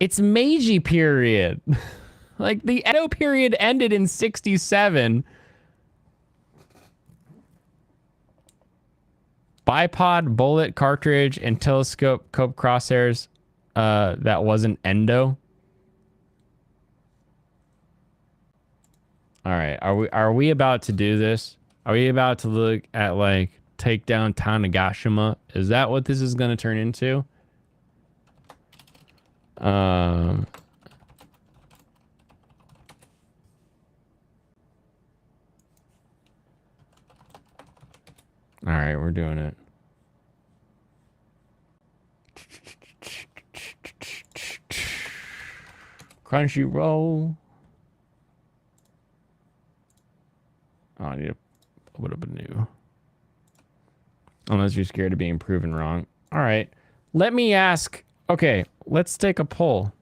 It's Meiji period. Like, the Edo period ended in 67. Bipod, bullet, cartridge, and telescope cope crosshairs. That wasn't endo. All right, are we about to do this? Are we about to look at, like, take down Tanegashima? Is that what this is going to turn into? All right, we're doing it. Crunchyroll. Oh, I need to put up a new. Unless you're scared of being proven wrong. All right. Let me ask. Okay, let's take a poll.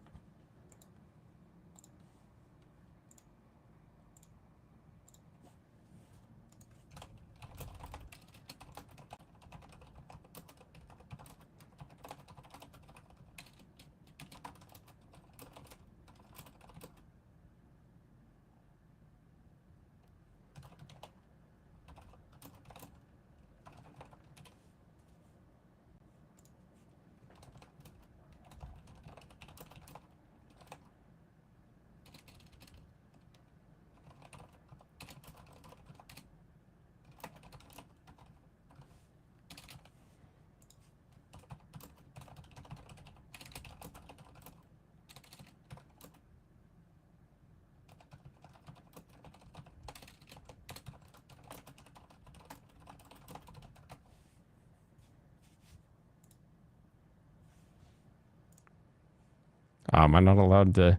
Am I not allowed to?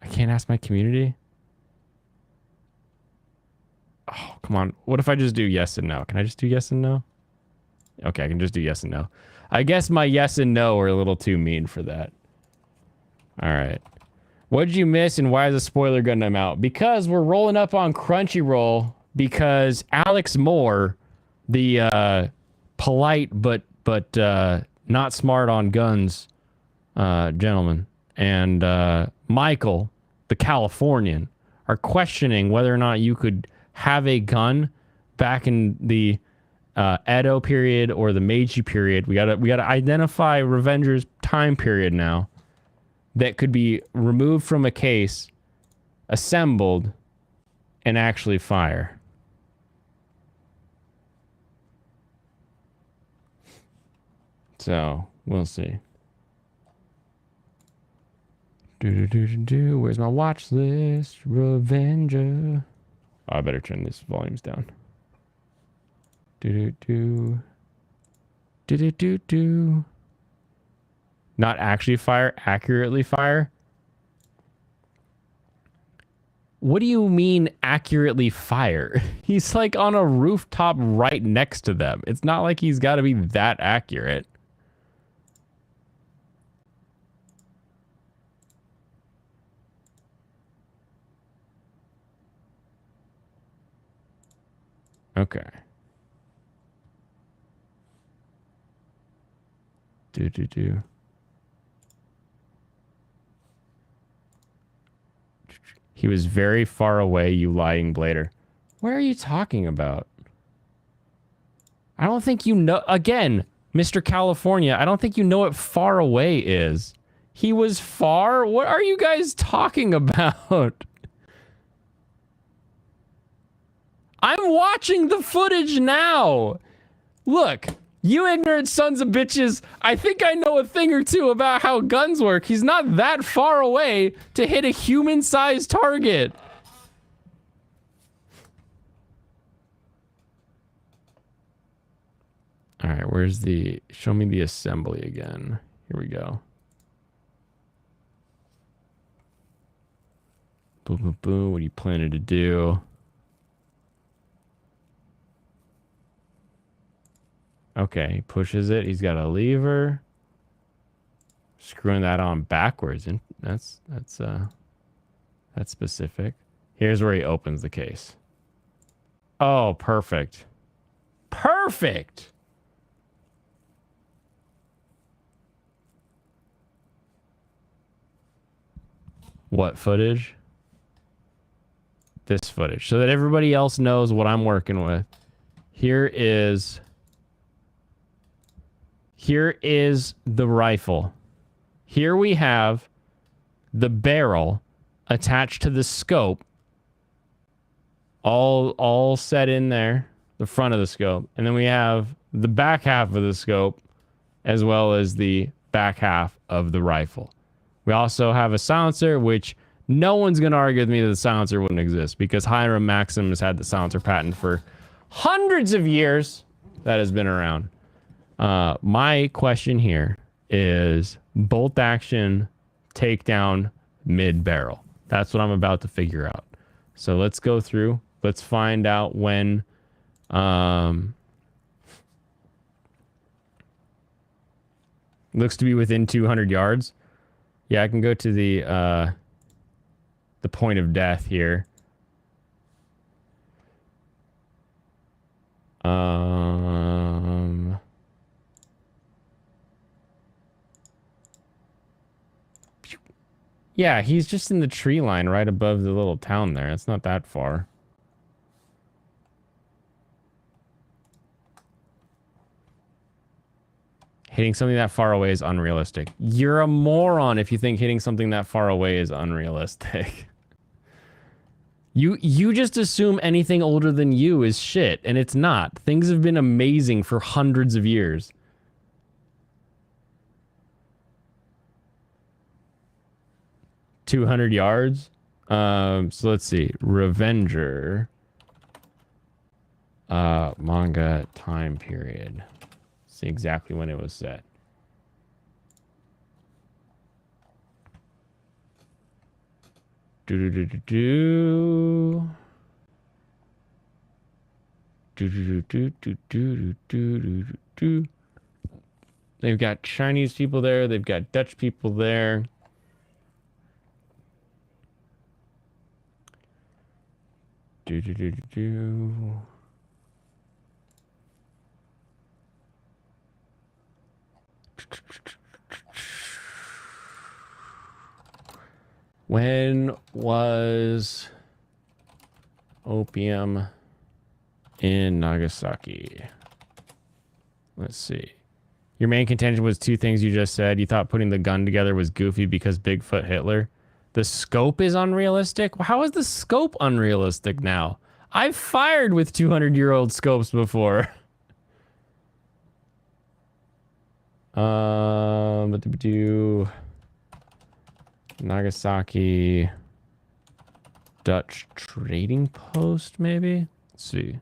I can't ask my community? Oh, come on. What if I just do yes and no? Can I just do yes and no? Okay, I can just do yes and no. I guess my yes and no are a little too mean for that. All right. What did you miss and why is a spoiler Gundam out? Because we're rolling up on Crunchyroll because Alex Moore, the polite but not smart on guns gentleman, and Michael, the Californian, are questioning whether or not you could have a gun back in the Edo period or the Meiji period. We gotta identify Revenger's time period now that could be removed from a case, assembled, and actually fire. So we'll see. Where's my watch list? Revenger. Oh, I better turn these volumes down. Not actually fire, accurately fire. What do you mean accurately fire? He's like on a rooftop right next to them. It's not like he's got to be that accurate. Okay. He was very far away, you lying blader. What are you talking about? I don't think you know. Again, Mr. California, I don't think you know what far away is. He was far? What are you guys talking about? I'm watching the footage now. Look, you ignorant sons of bitches, I think I know a thing or two about how guns work. He's not that far away to hit a human-sized target. All right, where's the... Show me the assembly again. Here we go. Boom, boom, boom. What are you planning to do? Okay, he pushes it. He's got a lever. Screwing that on backwards. And that's specific. Here's where he opens the case. Oh, perfect. Perfect! What footage? This footage. So that everybody else knows what I'm working with. Here is the rifle. Here we have the barrel attached to the scope. All set in there. The front of the scope. And then we have the back half of the scope as well as the back half of the rifle. We also have a silencer, which no one's going to argue with me that the silencer wouldn't exist because Hiram Maxim has had the silencer patent for hundreds of years that has been around. My question here is bolt action, takedown, mid-barrel. That's what I'm about to figure out. So let's go through. Let's find out when... looks to be within 200 yards. Yeah, I can go to the point of death here. Yeah, he's just in the tree line right above the little town there. It's not that far. Hitting something that far away is unrealistic. You're a moron if you think hitting something that far away is unrealistic. You just assume anything older than you is shit, and it's not. Things have been amazing for hundreds of years. $200 yards. So let's see. Revenger. Manga time period. See exactly when it was set. They've got Chinese people there. They've got Dutch people there. When was opium in Nagasaki? Let's see. Your main contention was two things you just said. You thought putting the gun together was goofy because Bigfoot Hitler. The scope is unrealistic? How is the scope unrealistic now? I've fired with 200-year-old scopes before. But to do Nagasaki Dutch trading post, maybe? Let's see.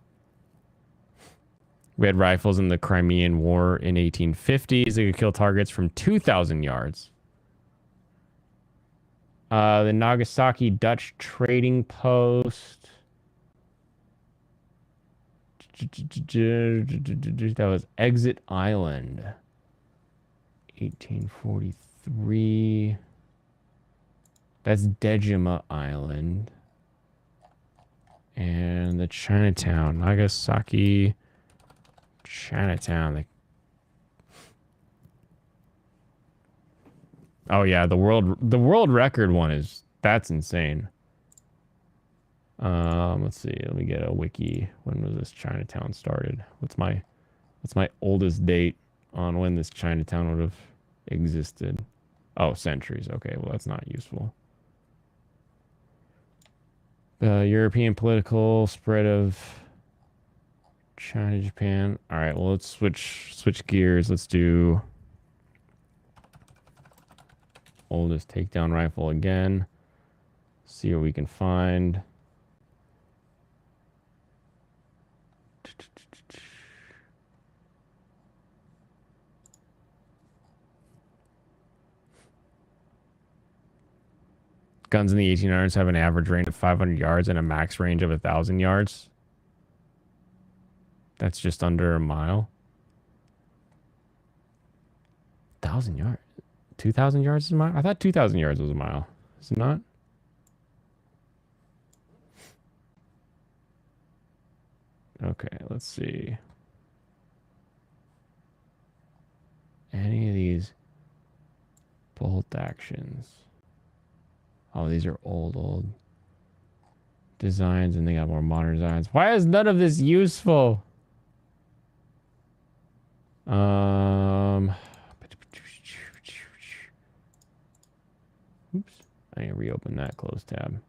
We had rifles in the Crimean War in 1850s. They could kill targets from 2,000 yards. The Nagasaki Dutch trading post. That was Exit Island. 1843. That's Dejima Island. And the Chinatown. Nagasaki Chinatown. Oh yeah, the world record one is... That's insane. Let's see. Let me get a wiki. When was this Chinatown started? What's my oldest date on when this Chinatown would have existed? Oh, centuries. Okay, well that's not useful. The European political spread of China, Japan. All right, well let's switch gears. Let's do oldest takedown rifle again. See what we can find. Guns in the 1800s have an average range of 500 yards and a max range of 1,000 yards. That's just under a mile. 1,000 yards. 2,000 yards is a mile? I thought 2,000 yards was a mile. Is it not? Okay, let's see. Any of these bolt actions. Oh, these are old designs, and they got more modern designs. Why is none of this useful? Oops. I need to reopen that closed tab.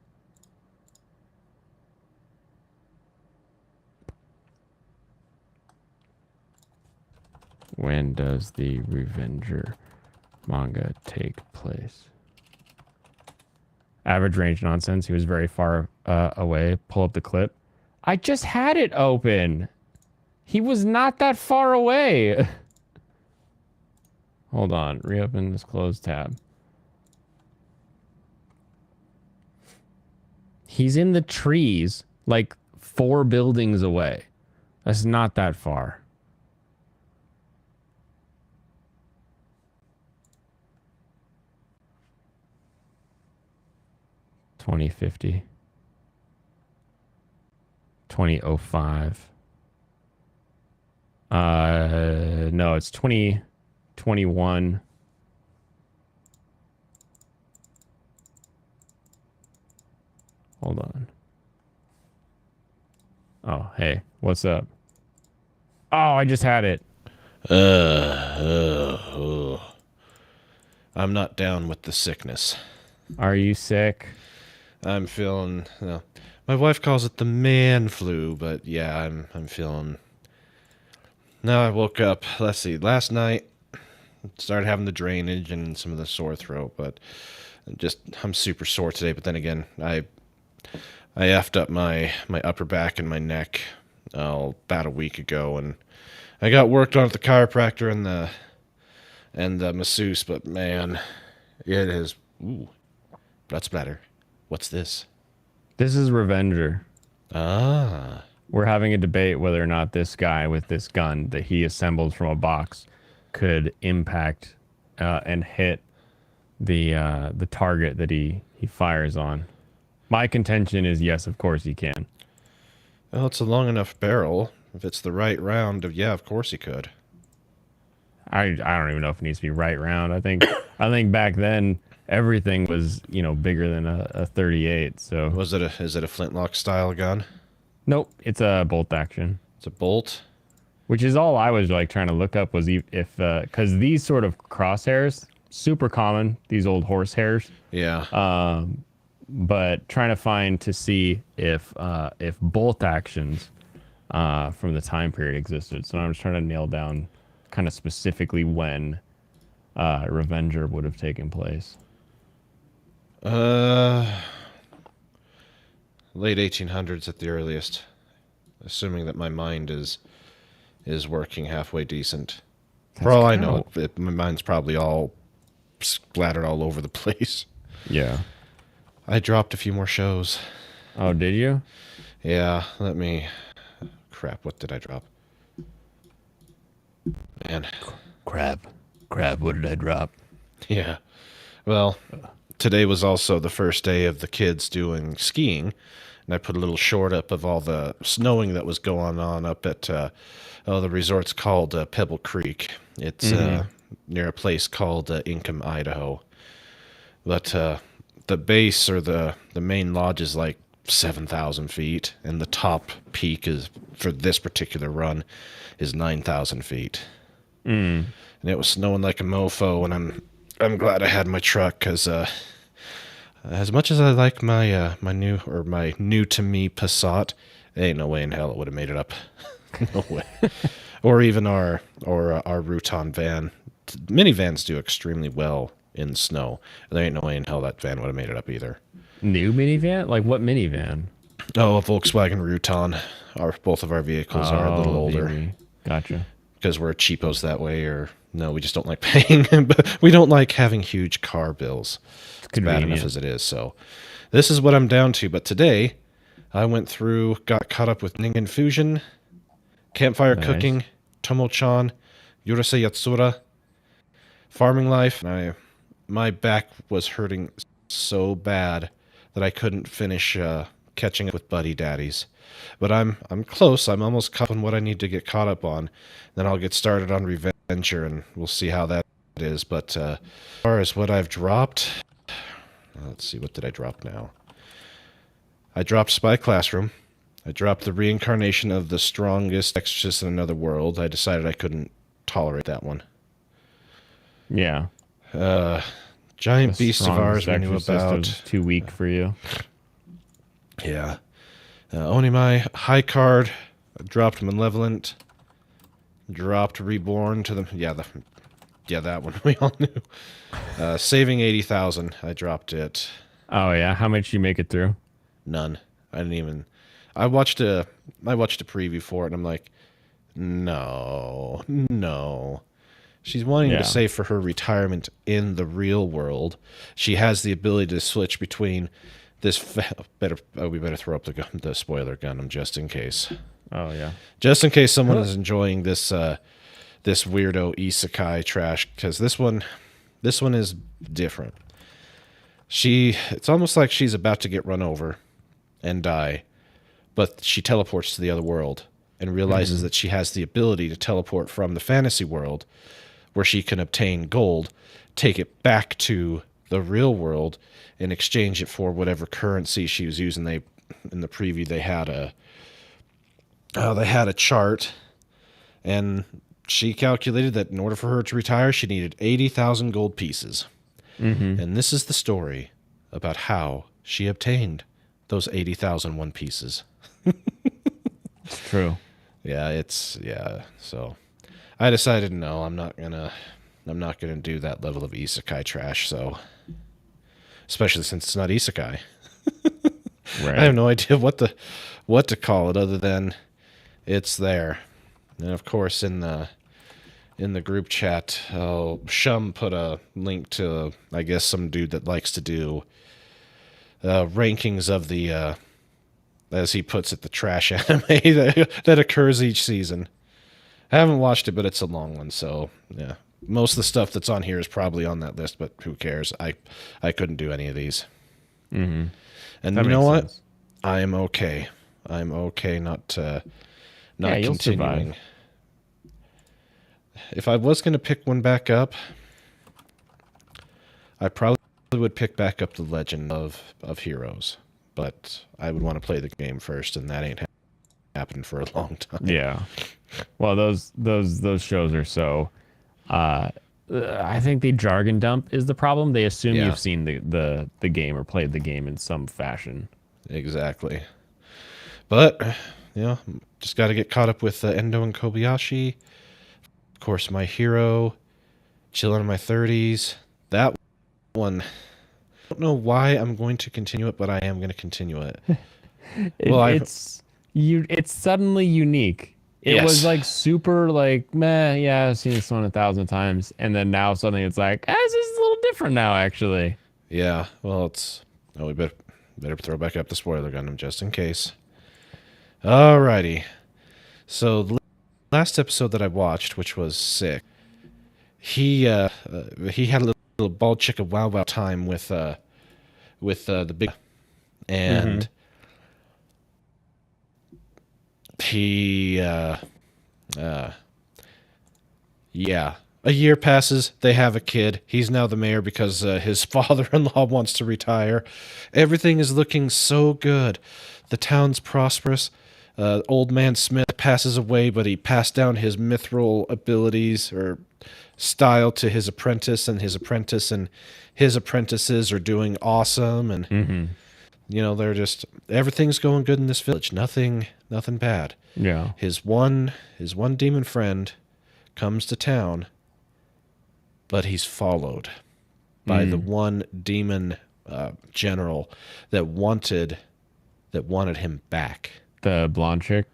When does the Revenger manga take place? Average range nonsense. He was very far away. Pull up the clip. I just had it open. He was not that far away. Hold on. Reopen this closed tab. He's in the trees, like 4 buildings away. That's not that far. $20.50. $20.05. No, it's 2021. Hold on. Oh, hey, what's up? Oh, I just had it. I'm not down with the sickness. Are you sick? I'm feeling, my wife calls it the man flu, but yeah, I'm feeling. Now I woke up, let's see, last night, started having the drainage and some of the sore throat, but I'm super sore today, but then again, I effed up my upper back and my neck about a week ago, and I got worked on at the chiropractor and the masseuse, but man, it is, blood splatter. What's this? This is Revenger. Ah. We're having a debate whether or not this guy with this gun that he assembled from a box could impact and hit the target that he fires on. My contention is yes, of course he can. Well, it's a long enough barrel. If it's the right round, yeah, of course he could. I don't even know if it needs to be right round. I think back then everything was, bigger than a 38. So is it a flintlock style gun? Nope, it's a bolt action. It's a bolt. Which is all I was like trying to look up was if because these sort of crosshairs super common, these old horse hairs. Yeah. But trying to find to see if bolt actions from the time period existed. So I'm just trying to nail down kind of specifically when Revenger would have taken place. Late 1800s at the earliest, assuming that my mind is working halfway decent. For all I know, my mind's probably all splattered all over the place. Yeah. I dropped a few more shows. Oh, did you? Yeah, crap, what did I drop? Man. Crap, what did I drop? Yeah. Well, today was also the first day of the kids doing skiing, and I put a little short up of all the snowing that was going on up at the resort's called Pebble Creek. It's near a place called Ingham, Idaho. But the base or the main lodge is like 7,000 feet, and the top peak is for this particular run is 9,000 feet. And it was snowing like a mofo, and I'm glad I had my truck because as much as I like my my new to me Passat, ain't no way in hell it would have made it up. No way. Or even our Rutan van. Minivans do extremely well in snow. There ain't no way in hell that van would have made it up either. New minivan? Like what minivan? Oh, a Volkswagen Rutan. Both of our vehicles are a little older. Maybe. Gotcha. Because we're cheapos that way, or No, we just don't like paying. But we don't like having huge car bills. It's bad enough convenient. as it is. So this is what I'm down to. But today, I went through, got caught up with Ningen Fusion, Campfire Nice. Cooking, Tomo-chan, Yurusei Yatsura, Farming Life. My back was hurting so bad that I couldn't finish catching up with Buddy Daddies. But I'm close. I'm almost caught on what I need to get caught up on. Then I'll get started on Revenger, and we'll see how that is. But as far as what I've dropped, let's see, what did I drop now? I dropped Spy Classroom. I dropped the reincarnation of the strongest exorcist in another world. I decided I couldn't tolerate that one. Yeah. Giant The Beast of Ours strongest we knew exorcist about. was too weak for you. Yeah. Onimai, High Card, dropped Malevolent, dropped Reborn to the... Yeah, that one we all knew. Saving 80,000, I dropped it. Oh yeah, how much you make it through? None. I didn't even... I watched a preview for it, and I'm like, no. She's wanting to save for her retirement in the real world. She has the ability to switch between this... we better throw up the spoiler gun just in case. Oh yeah. Just in case someone is enjoying this this weirdo isekai trash, because this one is different. It's almost like she's about to get run over and die, but she teleports to the other world and realizes that she has the ability to teleport from the fantasy world, where she can obtain gold, take it back to the real world, and exchange it for whatever currency she was using. In the preview they had a chart, and she calculated that in order for her to retire, she needed 80,000 gold pieces. And this is the story about how she obtained those 80,001 pieces. It's true. So I decided, no, I'm not gonna do that level of isekai trash. So, especially since it's not isekai, Right. I have no idea what to call it other than it's there. And of course, in the group chat, Shum put a link to, I guess, some dude that likes to do rankings of the, as he puts it, the trash anime that occurs each season. I haven't watched it, but it's a long one, so yeah. Most of the stuff that's on here is probably on that list, but who cares? I couldn't do any of these. And That you know makes what? sense. I'm okay. I'm okay not You'll continuing. survive. If I was going to pick one back up, I probably would pick back up the Legend of Heroes, but I would want to play the game first, and that ain't happened for a long time. Yeah. Well, those shows are so. I think the jargon dump is the problem. They assume Yeah. you've seen the game or played the game in some fashion. Exactly. But just got to get caught up with Endo and Kobayashi. Of course, My Hero, chilling in my 30s. That one, I don't know why I'm going to continue it, but I am going to continue it. It's suddenly unique. It was Yes. like super like meh. Yeah, I've seen this one 1,000 times, and then now suddenly it's like, this is a little different now. Actually, Yeah, well, we better throw back up the spoiler gun just in case. Alrighty. So the last episode that I watched, which was sick, he had a little bald chick of wow time with the big, and he a year passes. They have a kid. He's now the mayor because his father-in-law wants to retire. Everything is looking so good. The town's prosperous. Old man Smith passes away, but he passed down his mithril abilities or style to his apprentice, and his apprentices are doing awesome. And they're just, everything's going good in this village. Nothing bad. yeah. His one demon friend comes to town, but he's followed by the one demon general that wanted him back. The blonde chick.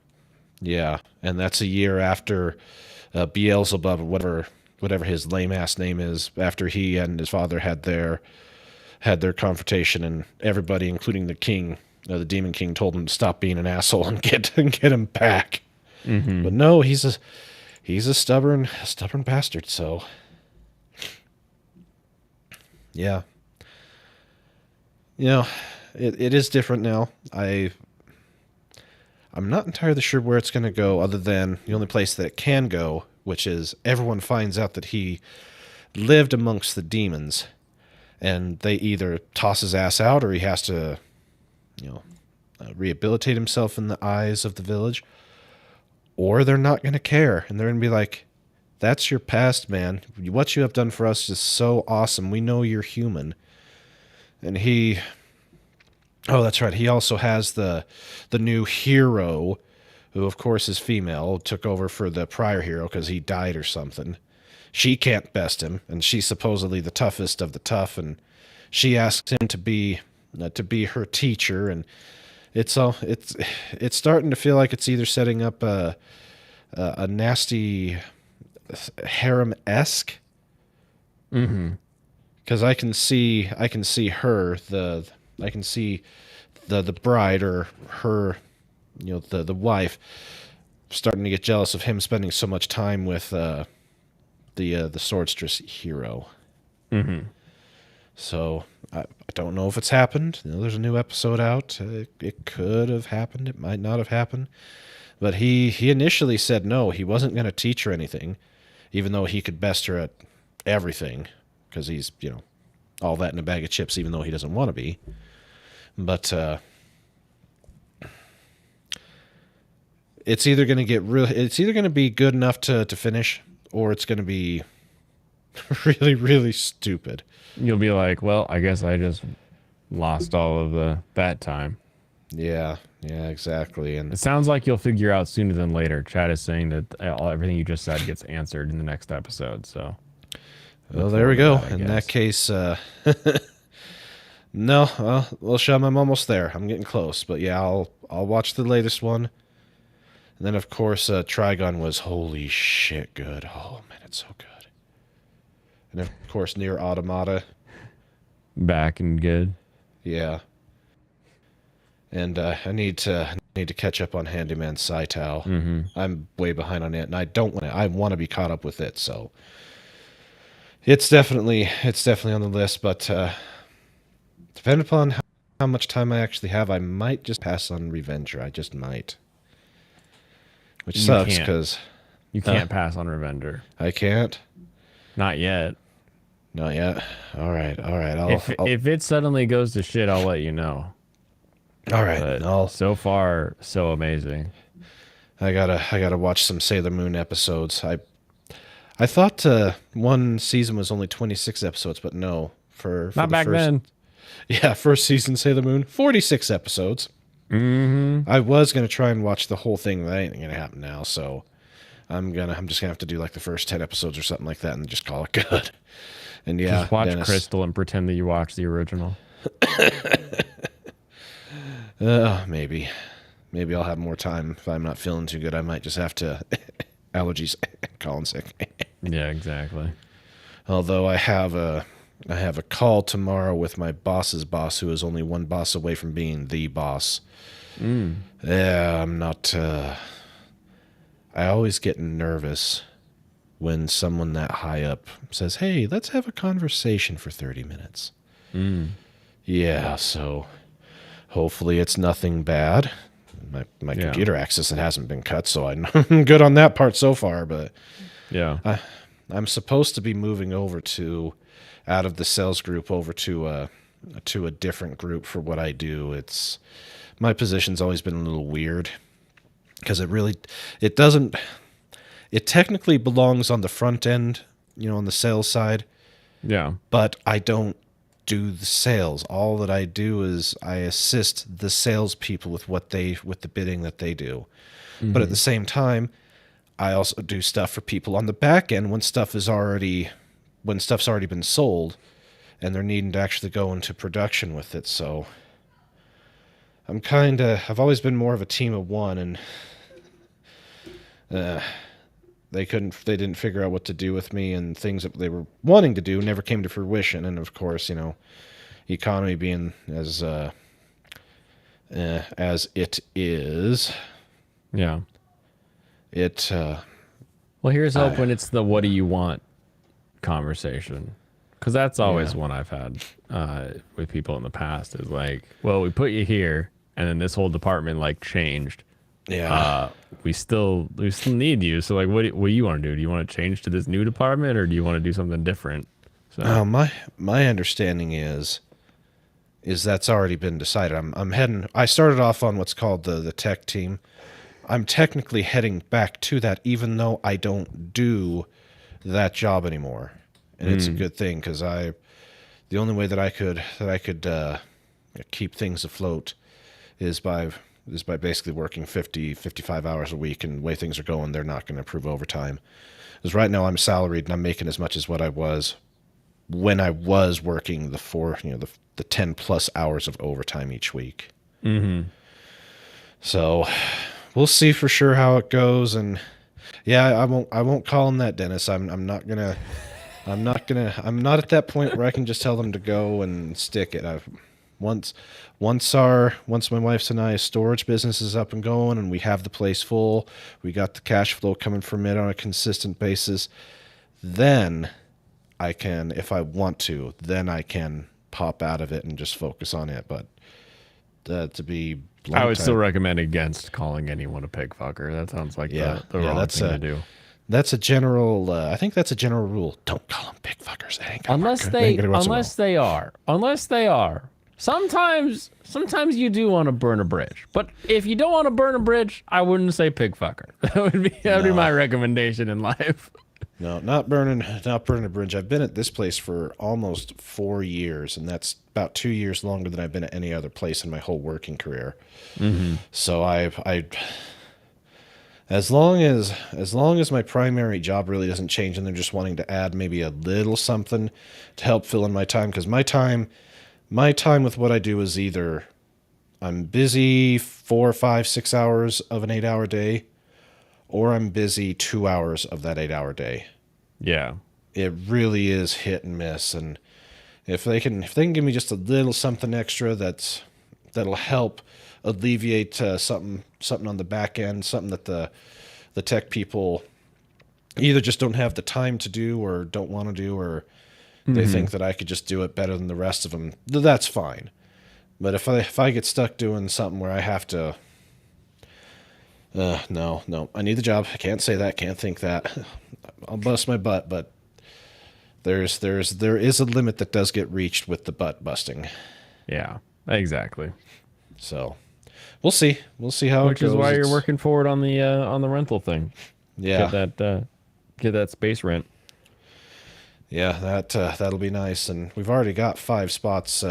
Yeah, and that's a year after Beelzebub or whatever whatever his lame ass name is, after he and his father had their confrontation, and everybody, including the king, the Demon King, told him to stop being an asshole and get him back. But no, he's a stubborn bastard. So yeah, it is different now. I'm not entirely sure where it's going to go, other than the only place that it can go, which is everyone finds out that he lived amongst the demons, and they either toss his ass out, or he has to, rehabilitate himself in the eyes of the village, or they're not going to care, and they're going to be like, that's your past, man. What you have done for us is so awesome. We know you're human. And oh, that's right. He also has the new hero, who of course is female, took over for the prior hero because he died or something. She can't best him, and she's supposedly the toughest of the tough, and she asks him to be her teacher, and it's starting to feel like it's either setting up a nasty harem-esque. Because I can see her, I can see the bride, or her, the wife, starting to get jealous of him spending so much time with the swordstress hero. So I don't know if it's happened. There's a new episode out. It could have happened. It might not have happened. But he initially said no, he wasn't going to teach her anything, even though he could best her at everything, because he's, all that in a bag of chips, even though he doesn't want to be. But it's either going to be good enough to finish, or it's going to be really, really stupid. You'll be like, well, I guess I just lost all of that time. Yeah, exactly. And It sounds like you'll figure out sooner than later. Chad is saying that everything you just said gets answered in the next episode. So, well, there we go. In that case, no, well, Shum, I'm almost there. I'm getting close. But yeah, I'll watch the latest one. And then, of course, Trigon was holy shit good. Oh, man, it's so good. And, of course, Near Automata. Back and good. Yeah. And I need to catch up on Handyman Saitao. I'm way behind on it, and I want to be caught up with it. So it's definitely on the list. But depending upon how much time I actually have, I might just pass on Revenger. I just might, which sucks because you can't pass on Revenger. I can't. Not yet. Not yet. All right. If it suddenly goes to shit, I'll let you know. All right. But so far, so amazing. I gotta watch some Sailor Moon episodes. I thought one season was only 26 episodes, but no. For not the back then. Yeah, first season Sailor Moon, 46 episodes. I was gonna try and watch the whole thing. That ain't gonna happen now. So I'm just gonna have to do like the first 10 episodes or something like that, and just call it good. And yeah, just watch Dennis. Crystal and pretend that you watched the original. Maybe I'll have more time. If I'm not feeling too good, I might just have to allergies, calling sick. Yeah, exactly. Although I have a call tomorrow with my boss's boss, who is only one boss away from being the boss. Yeah, I'm not. I always get nervous when someone that high up says, "Hey, let's have a conversation for 30 minutes." Yeah, so hopefully it's nothing bad. My computer access, it hasn't been cut, so I'm good on that part so far. But yeah, I'm supposed to be moving over out of the sales group over to a different group for what I do. My position's always been a little weird because it technically belongs on the front end, on the sales side. Yeah, but I don't do the sales. All that I do is I assist the salespeople with the bidding that they do. But at the same time, I also do stuff for people on the back end when stuff's already been sold, and they're needing to actually go into production with it. So I've always been more of a team of one, and they didn't figure out what to do with me, and things that they were wanting to do never came to fruition. And of course, economy being as it is, Yeah. it Well, here's hoping it's the "what do you want" conversation, because that's always one I've had with people in the past. Is like, well, we put you here, and then this whole department like changed. yeah. We still need you. So like, what do you want to do? Do you want to change to this new department, or do you want to do something different? So My understanding is that's already been decided. I'm heading. I started off on what's called the tech team. I'm technically heading back to that, even though I don't do that job anymore, and it's a good thing because the only way that I could keep things afloat is by basically working 55 hours a week, and the way things are going, they're not going to approve overtime. Because right now I'm salaried and I'm making as much as what I was when I was working the 10 plus hours of overtime each week. Mm-hmm. So we'll see for sure how it goes. And yeah, I won't call him that, Dennis. I'm not at that point where I can just tell them to go and stick it. Once my wife's and I's storage business is up and going and we have the place full, we got the cash flow coming from it on a consistent basis, then I can, if I want to, then I can pop out of it and just focus on it. But to be blunt, I would still recommend against calling anyone a pig fucker. That sounds like the wrong thing to do. That's a general. I think that's a general rule. Don't call them pig fuckers. It ain't gonna Unless work. they are. Sometimes you do want to burn a bridge, but if you don't want to burn a bridge, I wouldn't say pig fucker. That would be my recommendation in life. No, not burning a bridge. I've been at this place for almost 4 years, and that's about 2 years longer than I've been at any other place in my whole working career. Mm-hmm. So as long as my primary job really doesn't change, and they're just wanting to add maybe a little something to help fill in my time, because my time with what I do is either I'm busy 4, 5, 6 hours of an 8-hour day, or I'm busy 2 hours of that 8-hour day. Yeah. It really is hit and miss. And if they can give me just a little something extra that'll help alleviate something on the back end, something that the tech people either just don't have the time to do or don't want to do, or they think that I could just do it better than the rest of them, that's fine. But if I get stuck doing something where I have to, no, I need the job. I can't say that, can't think that. I'll bust my butt, but there is a limit that does get reached with the butt busting. Yeah, exactly. So we'll see how it goes. Which is why you're working forward on the rental thing. Yeah, get that space rent. Yeah, that'll be nice. And we've already got 5 spots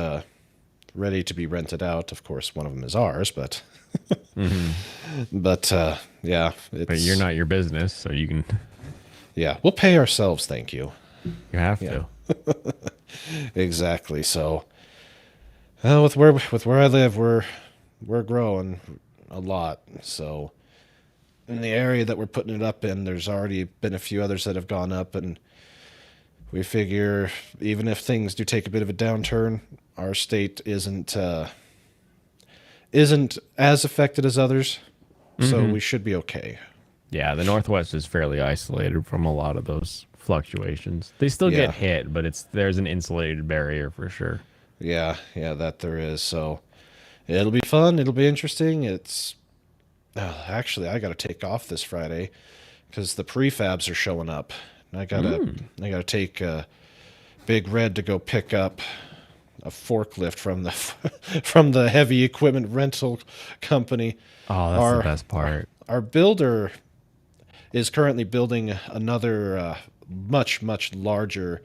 ready to be rented out. Of course, one of them is ours, but but yeah, but you're not your business, so you can. Yeah, we'll pay ourselves. Thank you. You have to. Exactly. So, with where I live, we're growing a lot. So, in the area that we're putting it up in, there's already been a few others that have gone up, and we figure even if things do take a bit of a downturn, our state isn't as affected as others, so we should be okay. Yeah, the Northwest is fairly isolated from a lot of those fluctuations. They still get hit, but there's an insulated barrier for sure. Yeah, that there is. So it'll be fun. It'll be interesting. It's actually I got to take off this Friday because the prefabs are showing up. I gotta take Big Red to go pick up a forklift from the heavy equipment rental company. Oh, that's the best part. Our builder is currently building another much larger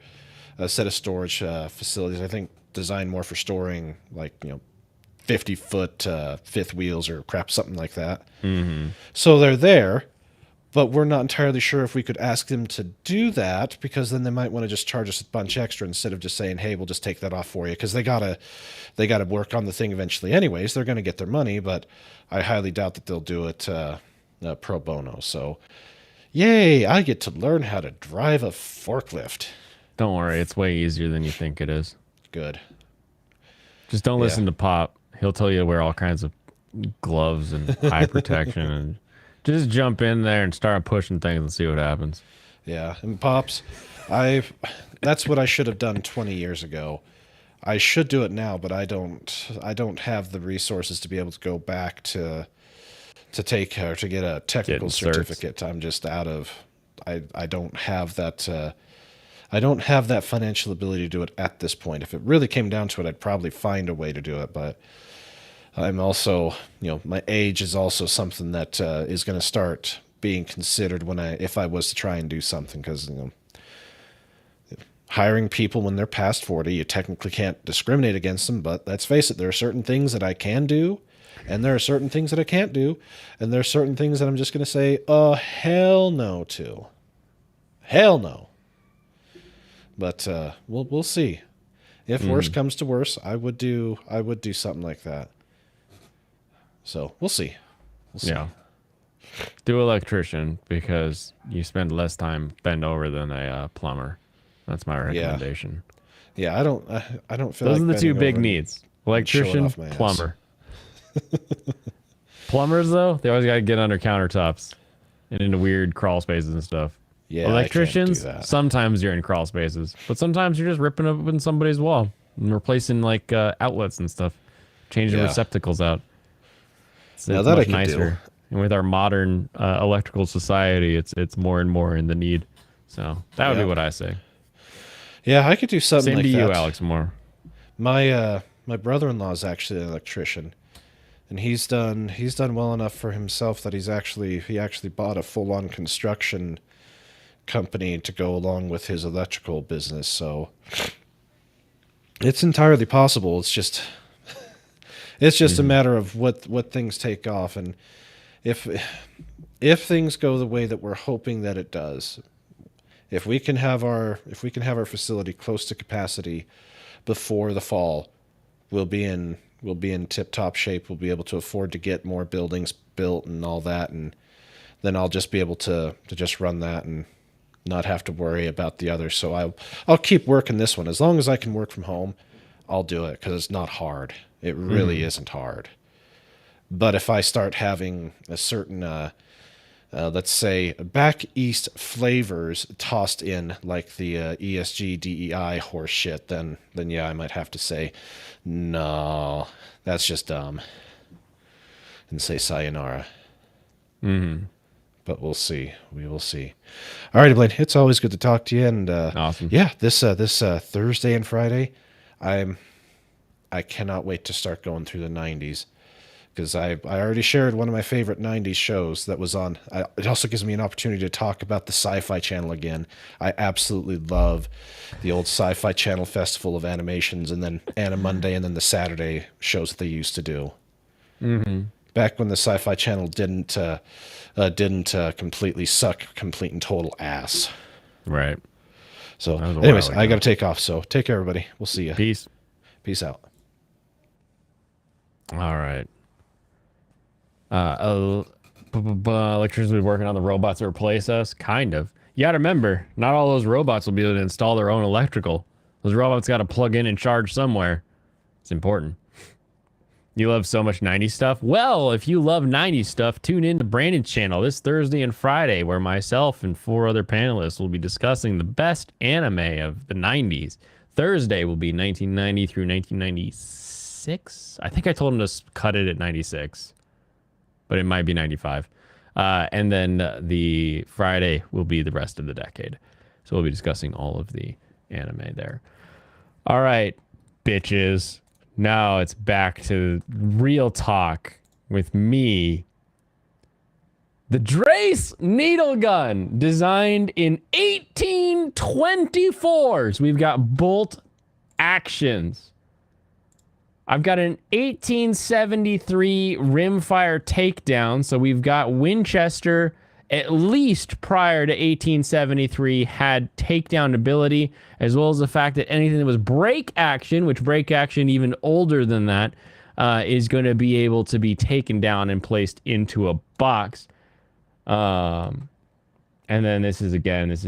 set of storage facilities. I think designed more for storing 50-foot fifth wheels or crap, something like that. Mm-hmm. So they're there. But we're not entirely sure if we could ask them to do that, because then they might want to just charge us a bunch extra instead of just saying, hey, we'll just take that off for you, because they gotta work on the thing eventually anyways. They're going to get their money, but I highly doubt that they'll do it pro bono. So Yay, I get to learn how to drive a forklift. Don't worry, it's way easier than you think it is. Good. Just don't Yeah. listen to Pop. He'll tell you to wear all kinds of gloves and eye protection, and just jump in there and start pushing things and see what happens. Yeah, and Pops, that's what I should have done 20 years ago. I should do it now, but I don't have the resources to be able to go back to take or to get a technical Getting certs. certificate. I'm just out of I don't have that I don't have that financial ability to do it at this point. If it really came down to it, I'd probably find a way to do it, but I'm also, my age is also something that is going to start being considered if I was to try and do something, because hiring people when they're past 40, you technically can't discriminate against them, but let's face it, there are certain things that I can do, and there are certain things that I can't do, and there are certain things that I'm just going to say, hell no to. Hell no. But we'll see. If worse comes to worse, I would do something like that. So we'll see. Yeah. Do electrician, because you spend less time bent over than a plumber. That's my recommendation. Yeah, I don't feel Those like are the two bending big over needs. showing Electrician, off my ass. plumber. Plumbers, though, they always got to get under countertops and into weird crawl spaces and stuff. Yeah, Electricians, I can't do that. sometimes you're in crawl spaces, but sometimes you're just ripping up in somebody's wall and replacing like outlets and stuff, changing Yeah. receptacles out. It's Now that I much could nicer. do. And with our modern electrical society, it's more and more in the need. So that would be Yeah. what I say. Yeah, I could do something Same like to you, that. Alex Moore. My brother-in-law is actually an electrician, and he's done well enough for himself that he actually bought a full-on construction company to go along with his electrical business. So it's entirely possible. It's just a matter of what things take off, and if things go the way that we're hoping that it does, if we can have our facility close to capacity before the fall, we'll be in tip-top shape. We'll be able to afford to get more buildings built and all that, and then I'll just be able to just run that and not have to worry about the others. So I'll keep working this one. As long as I can work from home, I'll do it, because it's not hard. It really isn't hard. But if I start having a certain let's say back east flavors tossed in, like the ESG DEI horse shit, then yeah, I might have to say no, that's just dumb, and say sayonara. But we'll see. We will see. All right, Blaine, it's always good to talk to you. And Awesome. Yeah, this Thursday and Friday, I cannot wait to start going through the 90s, because I already shared one of my favorite 90s shows that was on. It also gives me an opportunity to talk about the Sci-Fi Channel again. I absolutely love the old Sci-Fi Channel Festival of Animations, and then Animonday, and then the Saturday shows that they used to do. Back when the Sci-Fi Channel didn't completely suck complete and total ass. Right. So That was a anyways, while I ago. got to take off. So take care, everybody. We'll see you. Peace. Peace out. All right. Electricians will be working on the robots that replace us. Kind of. You got to remember, not all those robots will be able to install their own electrical. Those robots got to plug in and charge somewhere. It's important. You love so much 90s stuff? Well, if you love 90s stuff, tune in to Brandon's channel this Thursday and Friday, where myself and 4 other panelists will be discussing the best anime of the 90s. Thursday will be 1990 through 1996. I think I told him to cut it at 96, but it might be 95. And then the Friday will be the rest of the decade. So we'll be discussing all of the anime there. All right, bitches. Now it's back to real talk with me. The Drace needle gun, designed in 1824. So we've got bolt actions. I've got an 1873 rimfire takedown. So we've got Winchester, at least prior to 1873, had takedown ability, as well as the fact that anything that was break action, which break action even older than that, is going to be able to be taken down and placed into a box. And And then this is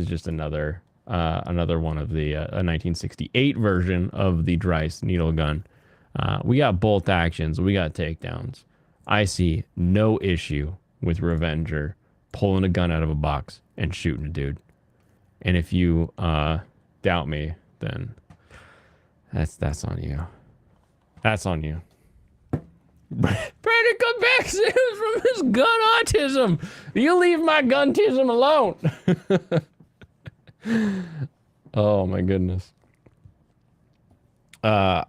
just another one of the a 1968 version of the Dryce needle gun. We got bolt actions, we got takedowns. I see no issue with Revenger pulling a gun out of a box and shooting a dude. And if you doubt me, then that's on you. That's on you. Brandon, come back from his gun autism. You leave my guntism alone. Oh my goodness. I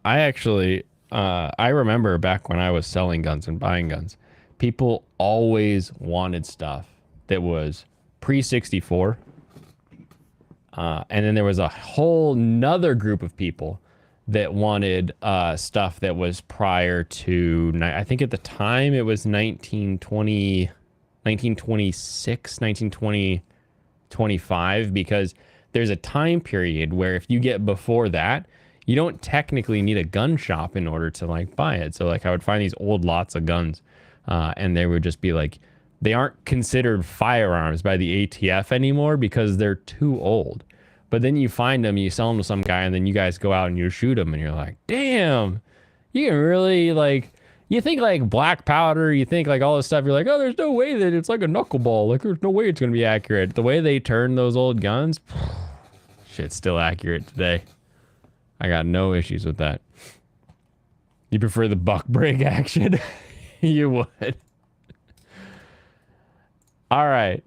remember back when I was selling guns and buying guns, people always wanted stuff that was pre-64. And then there was a whole nother group of people that wanted stuff that was prior to, I think at the time it was 1920, 1926, 1920, 25, because there's a time period where if you get before that, you don't technically need a gun shop in order to like buy it. So like I would find these old lots of guns and they would just be like, they aren't considered firearms by the ATF anymore because they're too old. But then you find them, you sell them to some guy, and then you guys go out and you shoot them, and you're like, damn, you can really, like, you think, like, black powder, you think, like, all this stuff, you're like, oh, there's no way that it's like a knuckleball. Like, there's no way it's going to be accurate. The way they turn those old guns, shit's still accurate today. I got no issues with that. You prefer the buck break action? You would. All right.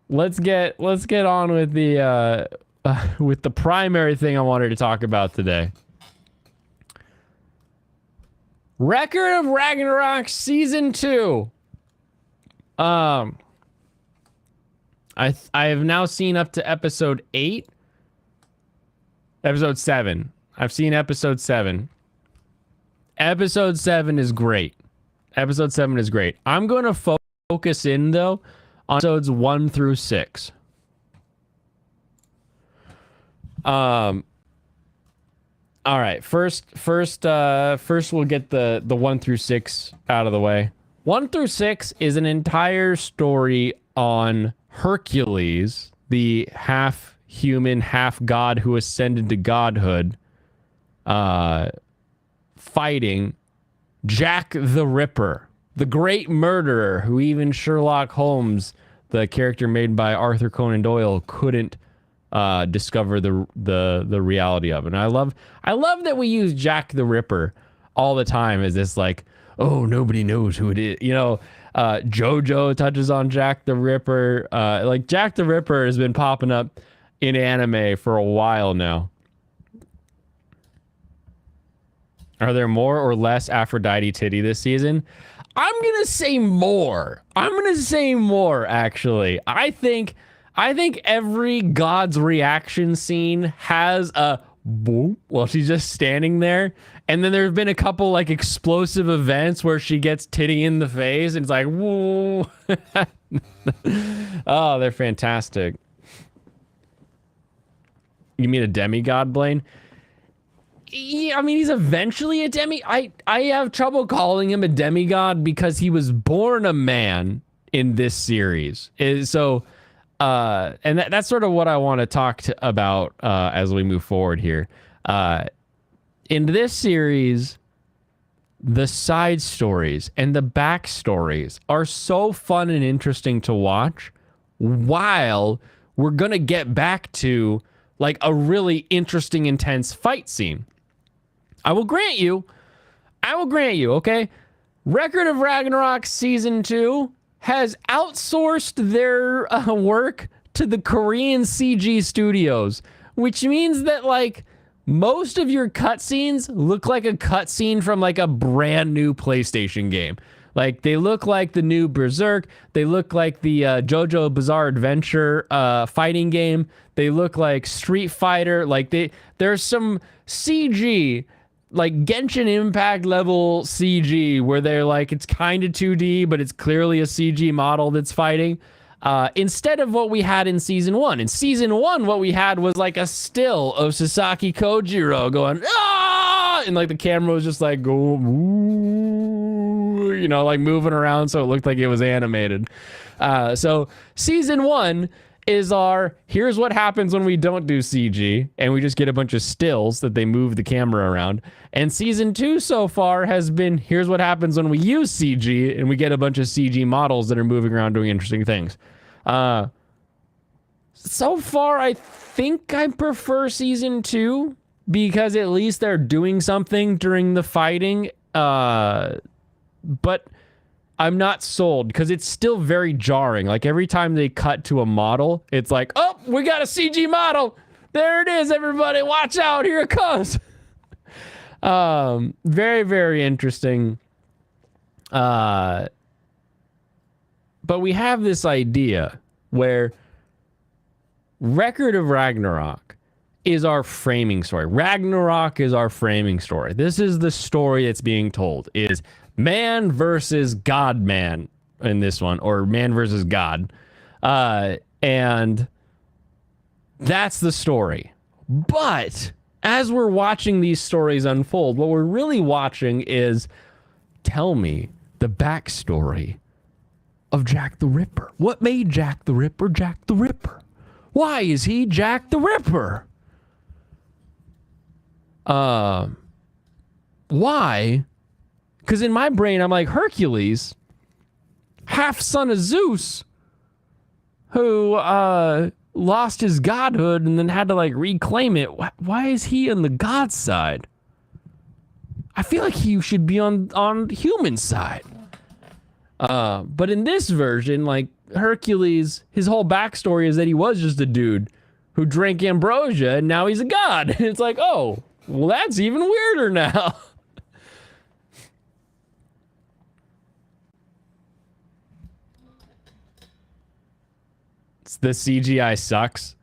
Let's get on with the primary thing I wanted to talk about today. Record of Ragnarok Season 2. I have now seen up to episode 8. Episode 7. I've seen episode 7. Episode 7 is great. Episode 7 is great. I'm going to focus in, though, on episodes 1 through 6. All right. First we'll get the 1 through 6 out of the way. 1 through 6 is an entire story on Hercules, the half human, half god who ascended to godhood, fighting Jack the Ripper, the great murderer who even Sherlock Holmes, the character made by Arthur Conan Doyle, couldn't discover the reality of. And I love that we use Jack the Ripper all the time as this like, oh, nobody knows who it is. You know, JoJo touches on Jack the Ripper. Like Jack the Ripper has been popping up in anime for a while now. Are there more or less Aphrodite titty this season? I'm gonna say more. Actually. I think every god's reaction scene has a boom while she's just standing there. And then there's been a couple like explosive events where she gets titty in the face and it's like, whoa. Oh, they're fantastic. You mean a demigod, Blaine? Yeah, I mean, he's eventually a I have trouble calling him a demigod because he was born a man in this series. So, and that's sort of what I want to talk about as we move forward here. In this series, the side stories and the backstories are so fun and interesting to watch, while we're going to get back to like a really interesting, intense fight scene. I will grant you, okay? Record of Ragnarok Season 2 has outsourced their work to the Korean CG studios, which means that, like, most of your cutscenes look like a cutscene from, like, a brand new PlayStation game. Like, they look like the new Berserk. They look like the JoJo Bizarre Adventure fighting game. They look like Street Fighter. Like, there's some CG, like Genshin Impact level CG, where they're like, it's kind of 2D, but it's clearly a CG model that's fighting. Instead of what we had in Season 1. In Season 1, what we had was like a still of Sasaki Kojiro going, ah! And like the camera was just like, go, ooh, you know, like moving around so it looked like it was animated. So Season 1 is here's what happens when we don't do CG and we just get a bunch of stills that they move the camera around. And season 2 so far has been here's what happens when we use CG and we get a bunch of CG models that are moving around doing interesting things. So far, I think I prefer season 2 because at least they're doing something during the fighting. But I'm not sold because it's still very jarring. Like every time they cut to a model, it's like, oh, we got a CG model. There it is, everybody. Watch out. Here it comes. Very, very interesting. But we have this idea where Record of Ragnarok is our framing story. Ragnarok is our framing story. This is the story that's being told, is man versus God man in this one, or man versus God. And that's the story. But as we're watching these stories unfold, what we're really watching is tell me the backstory of Jack the Ripper. What made Jack the Ripper Jack the Ripper? Why is he Jack the Ripper? Why? Because in my brain, I'm like, Hercules, half son of Zeus, who lost his godhood and then had to like reclaim it. Why is he on the god side? I feel like he should be on human side. But in this version, like Hercules, his whole backstory is that he was just a dude who drank ambrosia and now he's a god. And it's like, oh, well, that's even weirder now. The CGI sucks.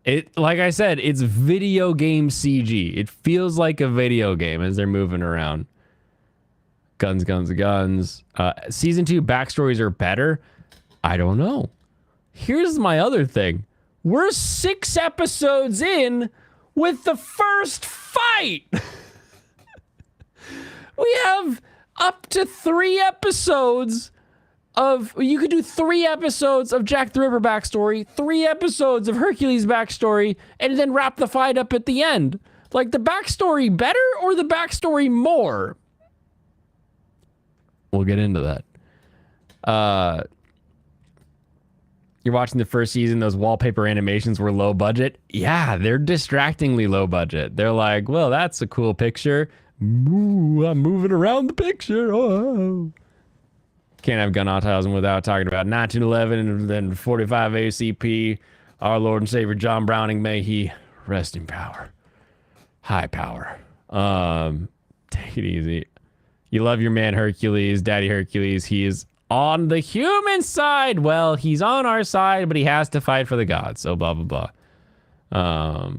It, like I said, it's video game CG. It feels like a video game as they're moving around. Guns, guns, guns. Season 2 backstories are better. I don't know. Here's my other thing. We're 6 episodes in with the first fight. We have up to 3 episodes of, you could do 3 episodes of Jack the Ripper backstory, 3 episodes of Hercules backstory, and then wrap the fight up at the end. Like, the backstory better or the backstory more? We'll get into that. You're watching the first season, those wallpaper animations were low budget. Yeah, they're distractingly low budget. They're like, well, that's a cool picture. Ooh, I'm moving around the picture. Oh. Can't have gun autism without talking about 1911 and then 45 ACP. Our Lord and Savior John Browning, may he rest in power. High power. Take it easy. You love your man Hercules, Daddy Hercules. He is on the human side. Well, he's on our side, but he has to fight for the gods. So blah, blah, blah.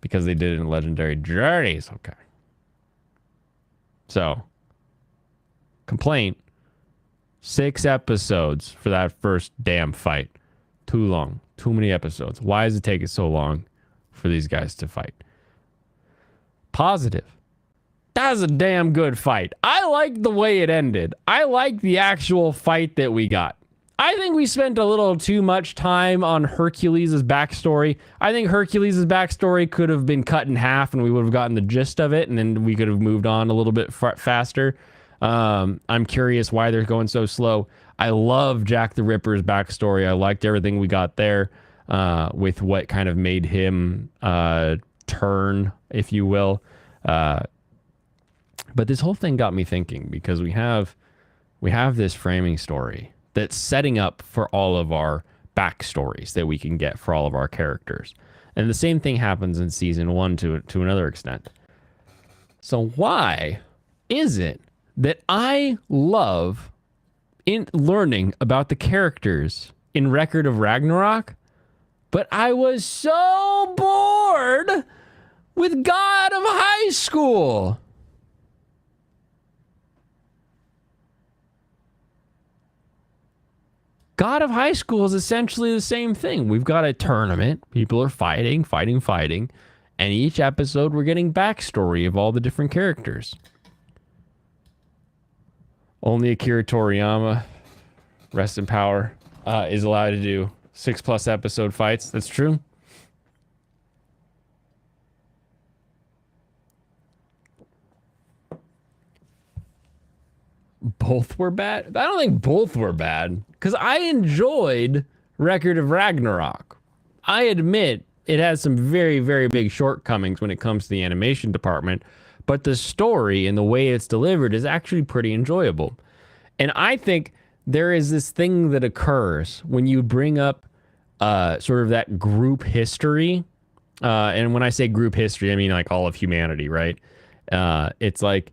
Because they did it in Legendary Journeys. Okay. So, complaint. 6 episodes for that first damn fight. Too long. Too many episodes. Why does it take it so long for these guys to fight? Positive. That was a damn good fight. I like the way it ended. I like the actual fight that we got. I think we spent a little too much time on Hercules' backstory. I think Hercules' backstory could have been cut in half and we would have gotten the gist of it, and then we could have moved on a little bit faster. I'm curious why they're going so slow. I love Jack the Ripper's backstory. I liked everything we got there with what kind of made him turn, if you will. But this whole thing got me thinking, because we have this framing story that's setting up for all of our backstories that we can get for all of our characters. And the same thing happens in season 1 to another extent. So why is it that I love in learning about the characters in Record of Ragnarok, but I was so bored with God of High School? God of High School is essentially the same thing. We've got a tournament. People are fighting. And each episode, we're getting backstory of all the different characters. Only Akira Toriyama, rest in power. is allowed to do 6+ episode fights. That's true. Both were bad? I don't think both were bad, because I enjoyed Record of Ragnarok. I admit it has some very, very big shortcomings when it comes to the animation department, but the story and the way it's delivered is actually pretty enjoyable. And I think there is this thing that occurs when you bring up sort of that group history. And when I say group history, I mean like all of humanity, right? It's like,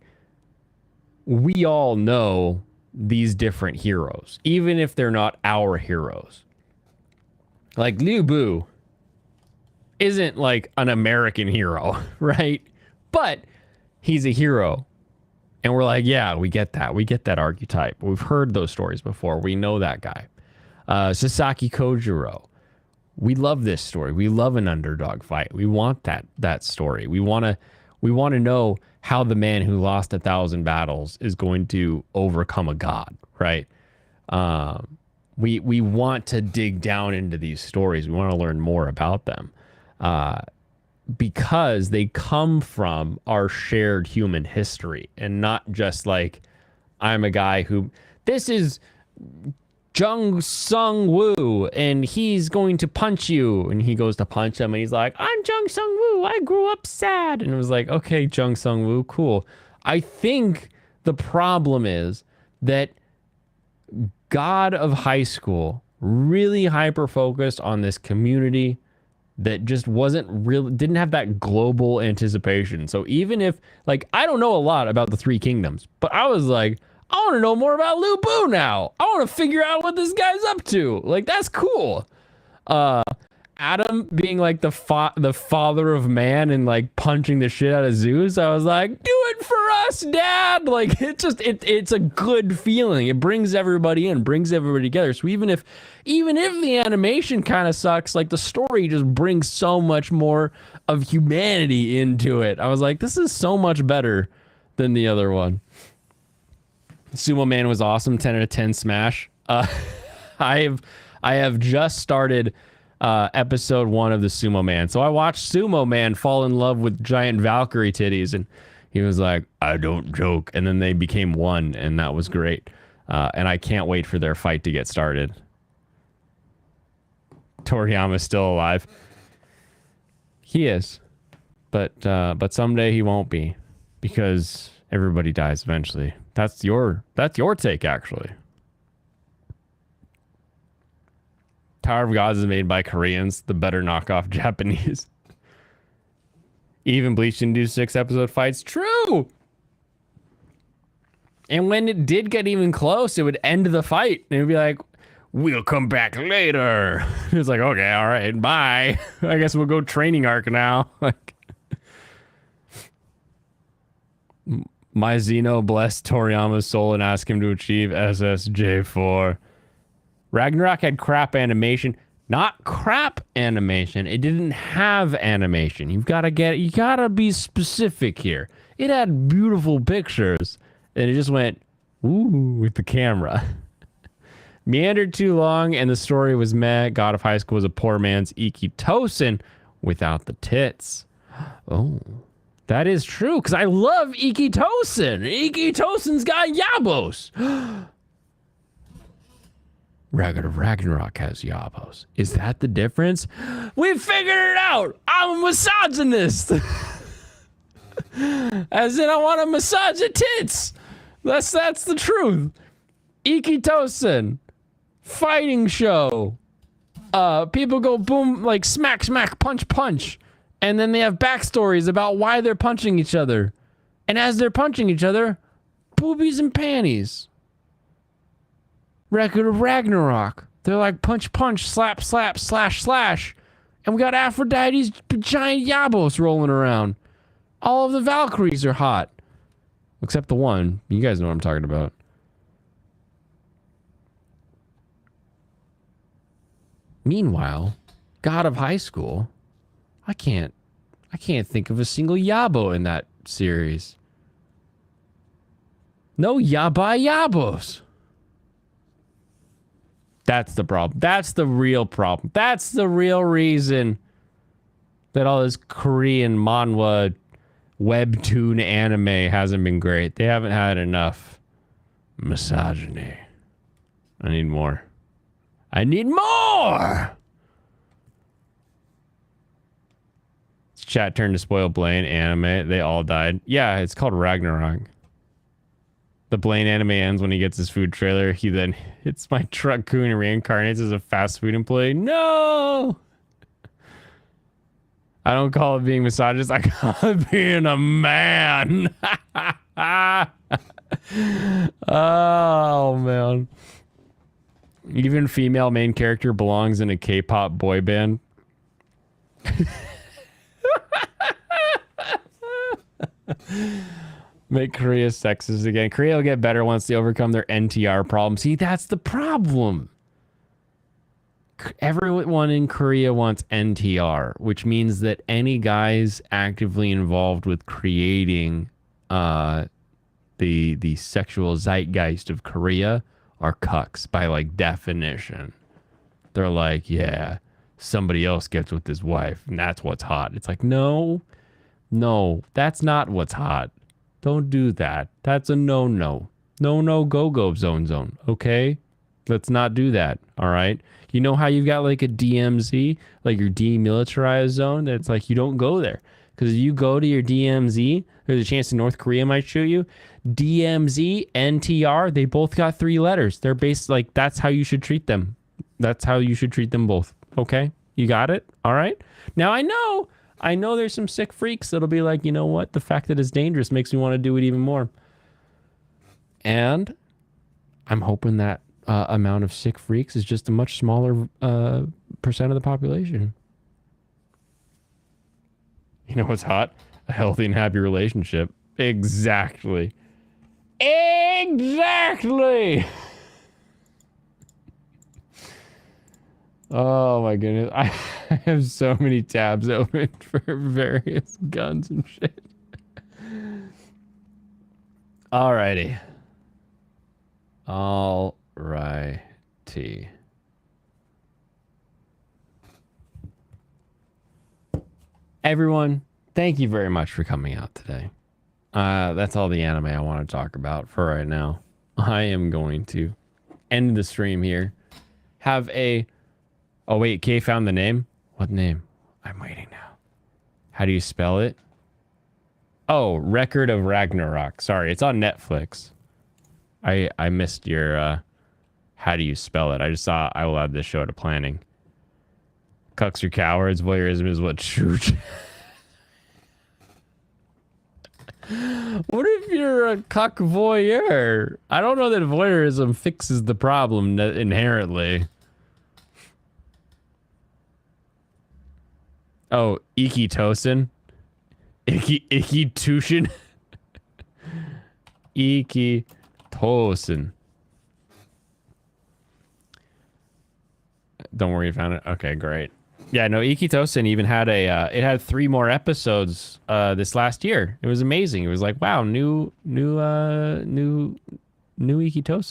we all know these different heroes, even if they're not our heroes. Like Liu Bu isn't like an American hero, right? But he's a hero. And we're like, yeah, we get that. We get that archetype. We've heard those stories before. We know that guy. Sasaki Kojiro. We love this story. We love an underdog fight. We want that story. We want to know how the man who lost 1,000 battles is going to overcome a god, right? We want to dig down into these stories. We want to learn more about them because they come from our shared human history, and not just like, I'm a guy who, this is Jung Sung Woo, and he's going to punch you. And he goes to punch him, and he's like, I'm Jung Sung Woo. I grew up sad. And it was like, okay, Jung Sung Woo, cool. I think the problem is that God of High School really hyper-focused on this community that just didn't have that global anticipation. So even if, like, I don't know a lot about the Three Kingdoms, but I was like, I want to know more about Liu Bu now. I want to figure out what this guy's up to. Like, that's cool. Adam being like the father of man and like punching the shit out of Zeus. I was like, do it for us, Dad. Like, it's a good feeling. It brings everybody in, brings everybody together. So even if the animation kind of sucks, like the story just brings so much more of humanity into it. I was like, this is so much better than the other one. Sumo Man was awesome. 10 out of 10 smash. I have just started episode 1 of the Sumo Man. So I watched Sumo Man fall in love with giant Valkyrie titties, and he was like, I don't joke. And then they became one, and that was great. And I can't wait for their fight to get started. Toriyama's still alive. He is. But someday he won't be, because everybody dies eventually. That's your take, actually. Tower of Gods is made by Koreans, the better knockoff Japanese. Even Bleach didn't do 6 episode fights. True! And when it did get even close, it would end the fight. And it would be like, we'll come back later. It was like, okay, all right, bye. I guess we'll go training arc now. Like, my Zeno blessed Toriyama's soul and asked him to achieve SSJ4. Ragnarok had crap animation. Not crap animation. It didn't have animation. You gotta be specific here. It had beautiful pictures, and it just went, ooh, with the camera. Meandered too long, and the story was meh. God of High School was a poor man's Iki Tosin without the tits. Oh. That is true, because I love Iki Tosin. Iki Tosin's got yabos. Ragnarok has yabos. Is that the difference? We figured it out. I'm a misogynist. As in, I want to massage the tits. That's the truth. Iki Tosin. Fighting show. People go boom, like smack, smack, punch, punch. And then they have backstories about why they're punching each other. And as they're punching each other, boobies and panties. Record of Ragnarok. They're like punch, punch, slap, slap, slash, slash. And we got Aphrodite's giant yabos rolling around. All of the Valkyries are hot. Except the one. You guys know what I'm talking about. Meanwhile, God of High School... I can't think of a single yabo in that series. No yabai yabos. That's the problem. That's the real problem. That's the real reason that all this Korean manhwa webtoon anime hasn't been great. They haven't had enough misogyny. I need more. I need more! Chat turned to spoil Blaine anime. They all died. Yeah, it's called Ragnarok. The Blaine anime ends when he gets his food trailer. He then hits my truck coon and reincarnates as a fast food employee. No! I don't call it being misogynist. I call it being a man. Oh, man. Even female main character belongs in a K-pop boy band. Make Korea sexist again. Korea will get better once they overcome their NTR problem. See, that's the problem. Everyone in Korea wants NTR, which means that any guys actively involved with creating the sexual zeitgeist of Korea are cucks by like definition. They're like, yeah, somebody else gets with his wife, and that's what's hot. It's like, no, that's not what's hot. Don't do that. That's a no-no. No-no-go-go zone. Okay? Let's not do that. All right? You know how you've got like a DMZ, like your demilitarized zone? That's like you don't go there. Because if you go to your DMZ, there's a chance that North Korea might shoot you. DMZ, NTR, they both got 3 letters. They're based like, that's how you should treat them. That's how you should treat them both. Okay? You got it? All right? Now I know there's some sick freaks that'll be like, you know what? The fact that it's dangerous makes me want to do it even more. And I'm hoping that amount of sick freaks is just a much smaller percent of the population. You know what's hot? A healthy and happy relationship. Exactly. Oh my goodness. I have so many tabs open for various guns and shit. Alrighty. Everyone, thank you very much for coming out today. That's all the anime I want to talk about for right now. I am going to end the stream here. Have a... Oh, wait, Kay found the name? What name? I'm waiting now. How do you spell it? Oh, Record of Ragnarok. Sorry, it's on Netflix. I missed your, how do you spell it? I just saw I will add this show to planning. Cucks are cowards. Voyeurism is what true... What if you're a cuck voyeur? I don't know that voyeurism fixes the problem inherently. Oh, Ikitosin? Ikitushin? Ikitosin. Don't worry, you found it. Okay, great. Yeah, no, Ikitosin even had it had 3 more episodes this last year. It was amazing. It was like, wow, new Ikitosin.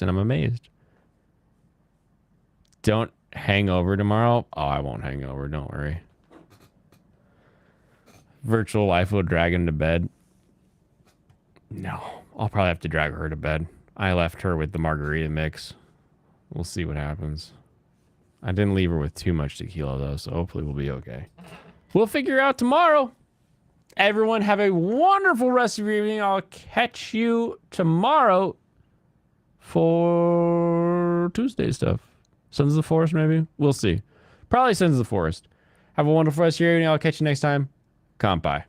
I'm amazed. Don't hang over tomorrow. Oh, I won't hang over, don't worry. Virtual life will drag him to bed. No, I'll probably have to drag her to bed. I left her with the margarita mix. We'll see what happens. I didn't leave her with too much tequila, though, so hopefully we'll be okay. We'll figure out tomorrow. Everyone have a wonderful rest of your evening. I'll catch you tomorrow for Tuesday stuff. Sons of the Forest, maybe? We'll see. Probably Sons of the Forest. Have a wonderful rest of your evening. I'll catch you next time. Kampai.